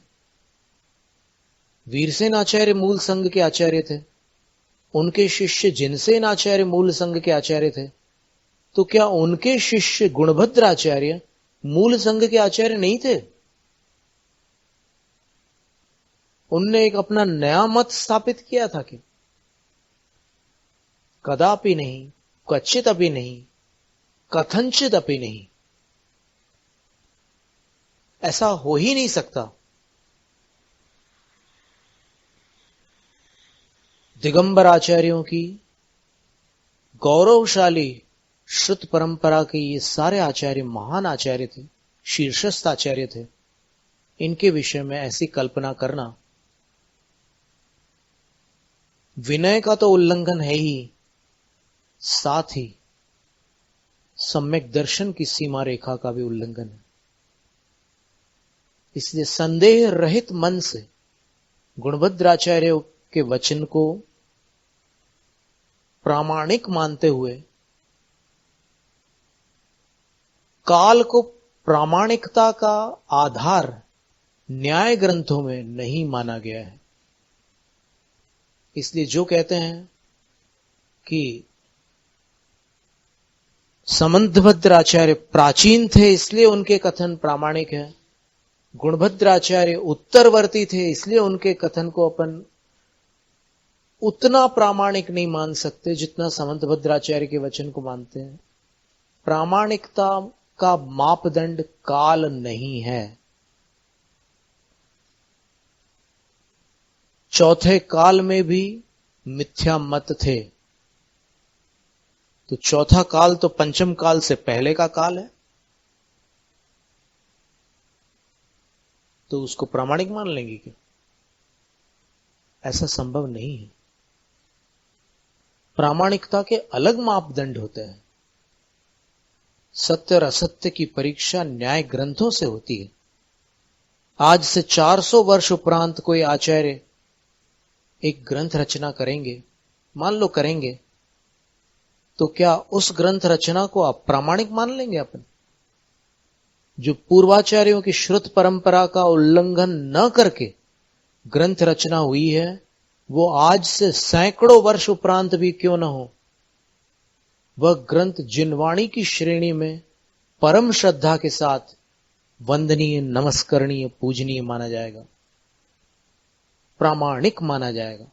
वीरसेन आचार्य मूल संघ के आचार्य थे। उनके शिष्य जिनसेन आचार्य मूल संघ के आचार्य थे। तो क्या उनके शिष्य गुणभद्र आचार्य मूल संघ के आचार्य नहीं थे? उनने एक अपना नया मत स्थापित किया था कि? कदापि नहीं, क्वचित अपि नहीं, कथनचित अपि नहीं। ऐसा हो ही नहीं सकता। दिगंबर आचार्यों की गौरवशाली श्रुत परंपरा के ये सारे आचार्य महान आचार्य थे, शीर्षस्थ आचार्य थे। इनके विषय में ऐसी कल्पना करना विनय का तो उल्लंघन है ही, साथ ही सम्यक दर्शन की सीमा रेखा का भी उल्लंघन है। इसलिए संदेह रहित मन से गुणभद्र आचार्य के वचन को प्रामाणिक मानते हुए काल को प्रामाणिकता का आधार न्याय ग्रंथों में नहीं माना गया है। इसलिए जो कहते हैं कि समंतभद्र आचार्य प्राचीन थे इसलिए उनके कथन प्रामाणिक है, गुणभद्र आचार्य उत्तरवर्ती थे इसलिए उनके कथन को अपन उतना प्रामाणिक नहीं मान सकते जितना समंतभद्र आचार्य के वचन को मानते हैं। प्रामाणिकता का मापदंड काल नहीं है। चौथे काल में भी मिथ्या मत थे, तो चौथा काल तो पंचम काल से पहले का काल है, तो उसको प्रामाणिक मान लेंगे क्या? ऐसा संभव नहीं है। प्रामाणिकता के अलग मापदंड होते हैं। सत्य और असत्य की परीक्षा न्याय ग्रंथों से होती है। आज से 400 वर्ष उपरांत कोई आचार्य एक ग्रंथ रचना करेंगे, मान लो करेंगे, तो क्या उस ग्रंथ रचना को अप्रामाणिक मान लेंगे अपन? जो पूर्वाचार्यों की श्रुत परंपरा का उल्लंघन न करके ग्रंथ रचना हुई है, वो आज से सैकड़ों वर्ष उपरांत भी क्यों न हो, वह ग्रंथ जिनवाणी की श्रेणी में परम श्रद्धा के साथ वंदनीय, नमस्करणीय, पूजनीय माना जाएगा, प्रामाणिक माना जाएगा।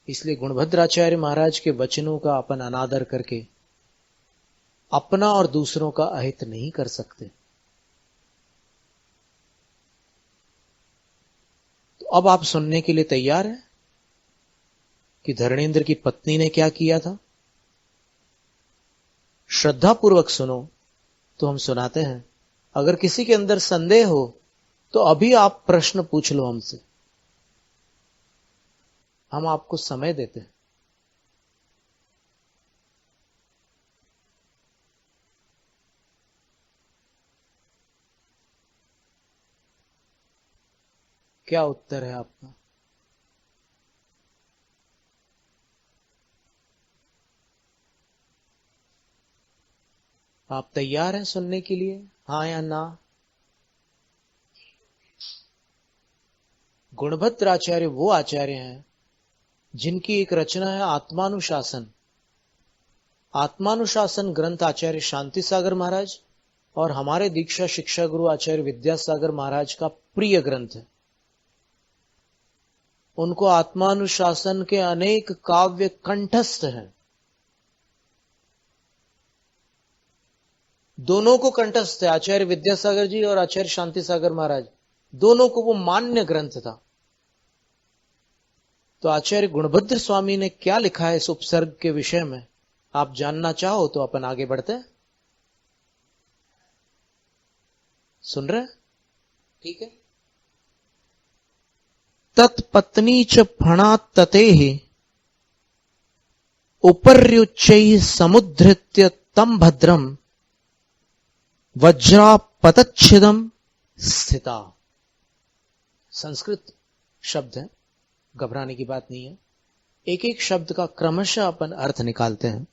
इसलिए गुणभद्राचार्य महाराज के वचनों का अपन अनादर करके अपना और दूसरों का अहित नहीं कर सकते। तो अब आप सुनने के लिए तैयार हैं? कि धरणेंद्र की पत्नी ने क्या किया था? श्रद्धा पूर्वक सुनो तो हम सुनाते हैं। अगर किसी के अंदर संदेह हो तो अभी आप प्रश्न पूछ लो हमसे, हम आपको समय देते हैं। क्या उत्तर है आपका? आप तैयार हैं सुनने के लिए, हां या ना? गुणभद्र आचार्य वो आचार्य हैं जिनकी एक रचना है आत्मानुशासन। आत्मानुशासन ग्रंथ आचार्य शांति सागर महाराज और हमारे दीक्षा शिक्षा गुरु आचार्य विद्यासागर महाराज का प्रिय ग्रंथ है। उनको आत्मानुशासन के अनेक काव्य कंठस्थ हैं, दोनों को कंठस्थ है, आचार्य विद्यासागर जी और आचार्य शांति सागर महाराज, दोनों को वो मान्य ग्रंथ था। तो आचार्य गुणभद्र स्वामी ने क्या लिखा है इस उपसर्ग के विषय में, आप जानना चाहो तो अपन आगे बढ़ते हैं। सुन रहे? ठीक है। तत्पत्नी च फणा ततेः उपर्युच्चैः समुद्धृत्य तम भद्रम वज्रापतच्छिदम स्थिता। संस्कृत शब्द है, घबराने की बात नहीं है। एक एक शब्द का क्रमशः अपन अर्थ निकालते हैं।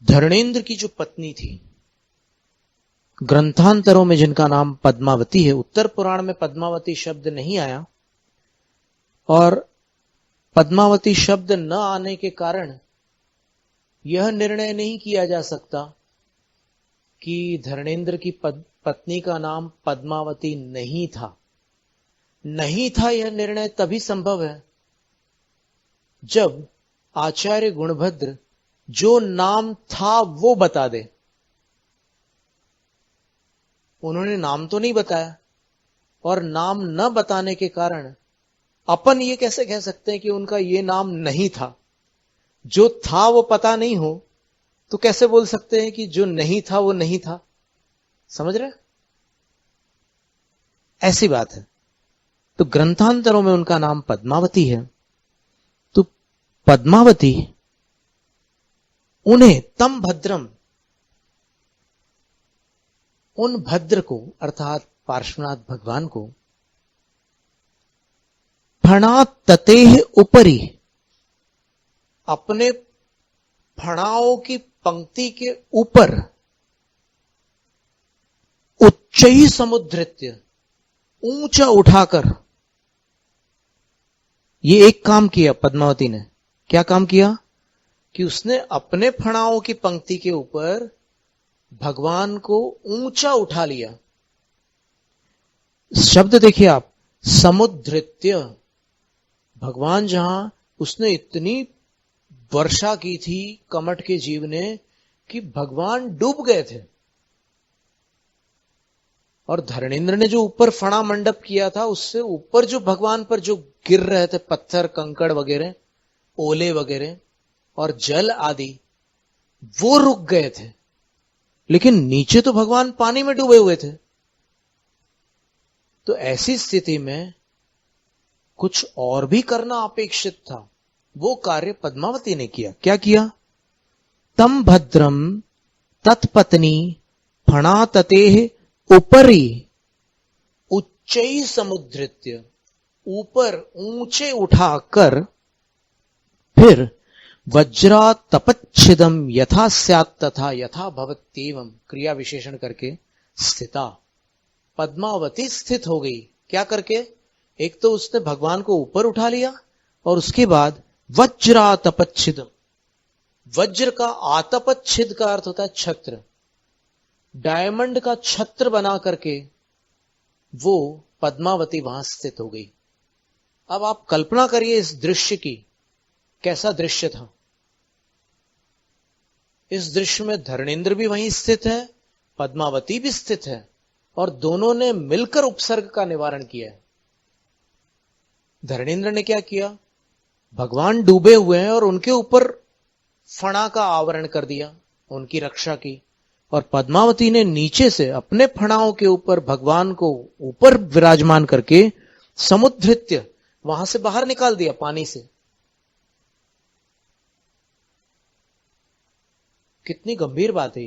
धरणेंद्र की जो पत्नी थी, ग्रंथांतरों में जिनका नाम पद्मावती है, उत्तर पुराण में पद्मावती शब्द नहीं आया, और पद्मावती शब्द न आने के कारण यह निर्णय नहीं किया जा सकता कि धरणेंद्र की पत्नी का नाम पद्मावती नहीं था। नहीं था यह निर्णय तभी संभव है जब आचार्य गुणभद्र जो नाम था वो बता दे। उन्होंने नाम तो नहीं बताया, और नाम न बताने के कारण अपन ये कैसे कह सकते हैं कि उनका ये नाम नहीं था। जो था वो पता नहीं हो तो कैसे बोल सकते हैं कि जो नहीं था वो नहीं था? समझ रहे? ऐसी बात है। तो ग्रंथांतरों में उनका नाम पद्मावती है। तो पद्मावती उन्हें तम भद्रम, उन भद्र को अर्थात पार्श्वनाथ भगवान को, फणा ततेह उपरी, अपने फणाओं की पंक्ति के ऊपर, उच्चई समुद्धृत्य, ऊंचा उठाकर, ये एक काम किया पद्मावती ने। क्या काम किया? कि उसने अपने फणाओं की पंक्ति के ऊपर भगवान को ऊंचा उठा लिया। शब्द देखिए आप, समुद्धृत्य। भगवान जहां उसने इतनी वर्षा की थी कमट के जीव ने कि भगवान डूब गए थे, और धरणेंद्र ने जो ऊपर फणा मंडप किया था उससे ऊपर जो भगवान पर जो गिर रहे थे पत्थर कंकड़ वगैरह, ओले वगैरह और जल आदि, वो रुक गए थे, लेकिन नीचे तो भगवान पानी में डूबे हुए थे। तो ऐसी स्थिति में कुछ और भी करना अपेक्षित था। वो कार्य पद्मावती ने किया। क्या किया? तम भद्रम तत्पत्नी फणा ततेह उपरी उच्चई समुद्धृत्य, ऊपर ऊंचे उठाकर, फिर वज्रा तपच्छिदम यथा स्यात् तथा यथा भवत्येवं, क्रिया विशेषण करके स्थिता, पद्मावती स्थित हो गई। क्या करके? एक तो उसने भगवान को ऊपर उठा लिया, और उसके बाद वज्रा तपच्छिदम, वज्र का आतपच्छिद का अर्थ होता है छत्र, डायमंड का छत्र बना करके वो पद्मावती वहां स्थित हो गई। अब आप कल्पना करिए इस दृश्य की, कैसा दृश्य था। इस दृश्य में धरणेंद्र भी वहीं स्थित है, पद्मावती भी स्थित है, और दोनों ने मिलकर उपसर्ग का निवारण किया है। धरणेंद्र ने क्या किया, भगवान डूबे हुए हैं और उनके ऊपर फणा का आवरण कर दिया, उनकी रक्षा की। और पद्मावती ने नीचे से अपने फणाओं के ऊपर भगवान को ऊपर विराजमान करके समुद्रित्य वहां से बाहर निकाल दिया पानी से। कितनी गंभीर बात है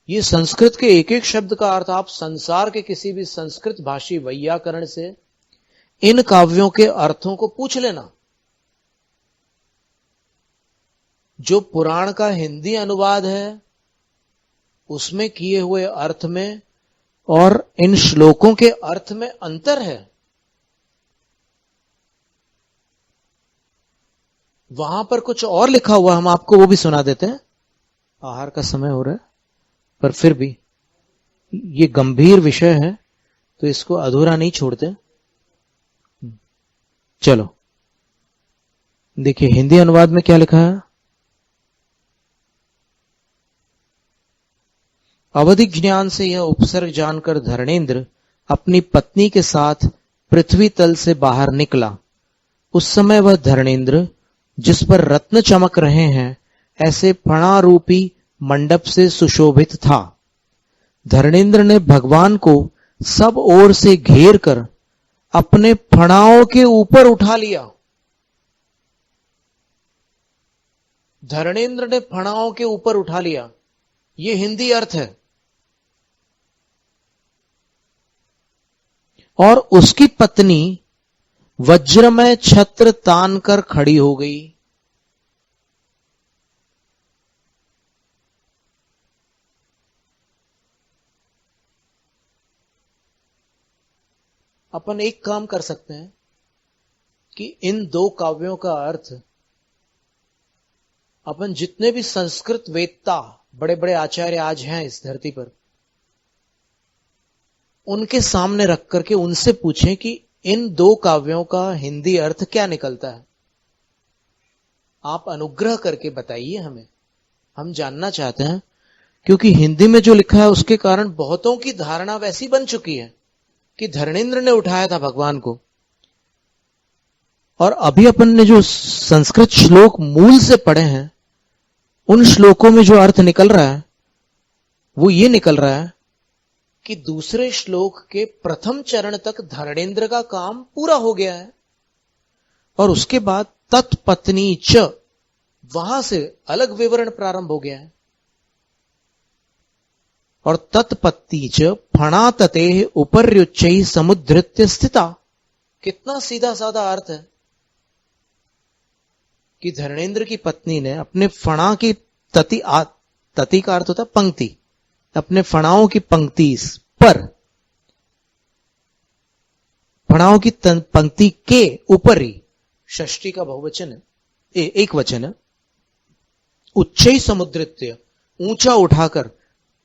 ये संस्कृत के एक एक शब्द का अर्थ आप संसार के किसी भी संस्कृत भाषी वैयाकरण से इन काव्यों के अर्थों को पूछ लेना। जो पुराण का हिंदी अनुवाद है उसमें किए हुए अर्थ में और इन श्लोकों के अर्थ में अंतर है। वहां पर कुछ और लिखा हुआ, हम आपको वो भी सुना देते हैं। आहार का समय हो रहा है, पर फिर भी ये गंभीर विषय है तो इसको अधूरा नहीं छोड़ते। चलो देखिए हिंदी अनुवाद में क्या लिखा है। अवधिक ज्ञान से यह उपसर्ग जानकर धरणेंद्र अपनी पत्नी के साथ पृथ्वी तल से बाहर निकला। उस समय वह धरणेंद्र जिस पर रत्न चमक रहे हैं ऐसे फणारूपी मंडप से सुशोभित था। धरणेंद्र ने भगवान को सब ओर से घेर कर अपने फणाओं के ऊपर उठा लिया। धरणेंद्र ने फणाओं के ऊपर उठा लिया, यह हिंदी अर्थ है। और उसकी पत्नी वज्रमय छत्र तान कर खड़ी हो गई। अपन एक काम कर सकते हैं कि इन दो काव्यों का अर्थ अपन जितने भी संस्कृत वेत्ता बड़े बड़े आचार्य आज हैं इस धरती पर, उनके सामने रख करके उनसे पूछें कि इन दो काव्यों का हिंदी अर्थ क्या निकलता है। आप अनुग्रह करके बताइए हमें, हम जानना चाहते हैं। क्योंकि हिंदी में जो लिखा है उसके कारण बहुतों की धारणा वैसी बन चुकी है कि धरणेंद्र ने उठाया था भगवान को। और अभी अपन ने जो संस्कृत श्लोक मूल से पढ़े हैं उन श्लोकों में जो अर्थ निकल रहा है वो ये निकल रहा है कि दूसरे श्लोक के प्रथम चरण तक धरणेंद्र का काम पूरा हो गया है और उसके बाद तत्पत्नी च वहां से अलग विवरण प्रारंभ हो गया है। और तत्पत्नी च फणा तते उपर्युच्चै समुद्धृत्य स्थिता। कितना सीधा साधा अर्थ है कि धरणेंद्र की पत्नी ने अपने फणा की तति का अर्थ होता पंक्ति, अपने फणाओं की पंक्ति पर, फणाओं की पंक्ति के ऊपर ही, षष्ठी का बहुवचन है, एक वचन है, उच्चै समुद्रित्य ऊंचा उठाकर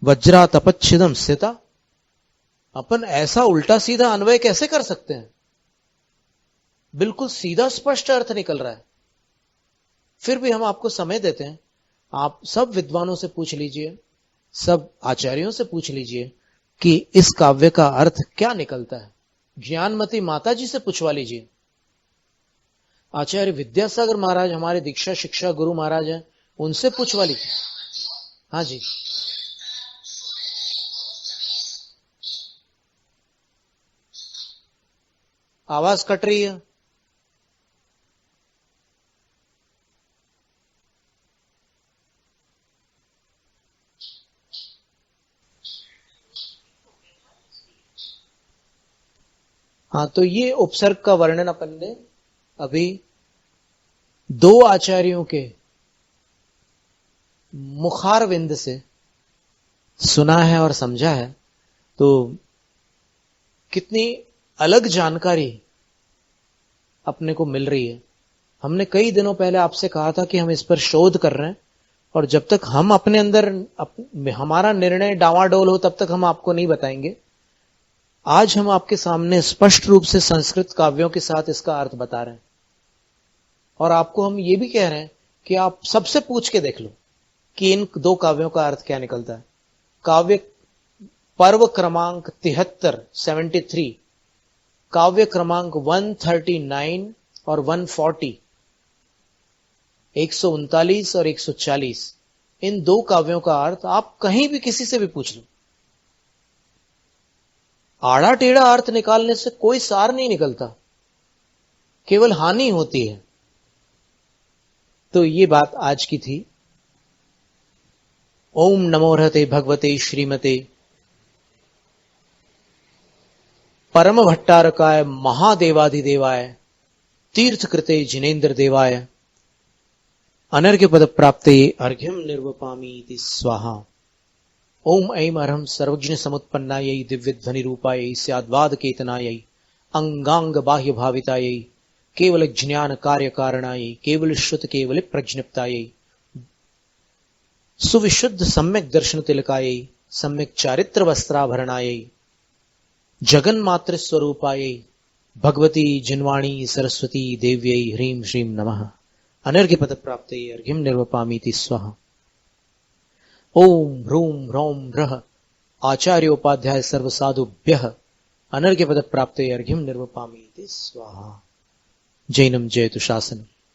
वज्रा तपच्छिदम स्थिता। अपन ऐसा उल्टा सीधा अन्वय कैसे कर सकते हैं, बिल्कुल सीधा स्पष्ट अर्थ निकल रहा है। फिर भी हम आपको समय देते हैं, आप सब विद्वानों से पूछ लीजिए, सब आचार्यों से पूछ लीजिए कि इस काव्य का अर्थ क्या निकलता है। ज्ञानमती माता जी से पूछवा लीजिए, आचार्य विद्यासागर महाराज हमारे दीक्षा शिक्षा गुरु महाराज हैं, उनसे पूछवा लीजिए। हाँ जी, आवाज कट रही है। हाँ, तो ये उपसर्ग का वर्णन अपन ने अभी दो आचार्यों के मुखारविंद से सुना है और समझा है। तो कितनी अलग जानकारी अपने को मिल रही है। हमने कई दिनों पहले आपसे कहा था कि हम इस पर शोध कर रहे हैं और जब तक हम अपने अंदर हमारा निर्णय डावाडोल हो तब तक हम आपको नहीं बताएंगे। आज हम आपके सामने स्पष्ट रूप से संस्कृत काव्यों के साथ इसका अर्थ बता रहे हैं और आपको हम ये भी कह रहे हैं कि आप सबसे पूछ के देख लो कि इन दो काव्यों का अर्थ क्या निकलता है। काव्य पर्व क्रमांक 73 73 काव्य क्रमांक 139 और 140, 139 और 140, इन दो काव्यों का अर्थ आप कहीं भी किसी से भी पूछ लो, आड़ा टेढ़ा अर्थ निकालने से कोई सार नहीं निकलता, केवल हानि होती है। तो ये बात आज की थी। ओम नमो रहते भगवते श्रीमते परम भट्टारकाय महादेवाधिदेवाय तीर्थकृते जिनेन्द्र देवाय अनर्घ्य पद प्राप्ते अर्घ्यम निर्वपामि इति स्वाहा। ओम ऐं अरहं सर्वज्ञ समुत्पन्नायै दिव्यध्वनि रूपायै स्याद्वाद केतनायै अंगांग बाह्य भावितायै केवल ज्ञान कार्य कारणायै केवल श्रुत केवल प्रज्ञप्तायै सुविशुद्ध सम्यक दर्शन तिलकायै सम्यक चारित्र वस्त्राभरणायै जगन्मात्र स्वरूपायै भगवती जिन्वाणी सरस्वती देव्यै ह्रीं श्रीं नमः। अनर्घ्य पद प्राप्ते अर्घ्यम निर्वपामीति स्वाहा। ओम ह्रूं ह्रौं ह्रः आचार्योपाध्याय सर्वसाधुभ्यः अनर्घ्य पद प्राप्ते अर्घ्यम निर्वपामीति स्वाहा। जैनम जयतु शासनम्।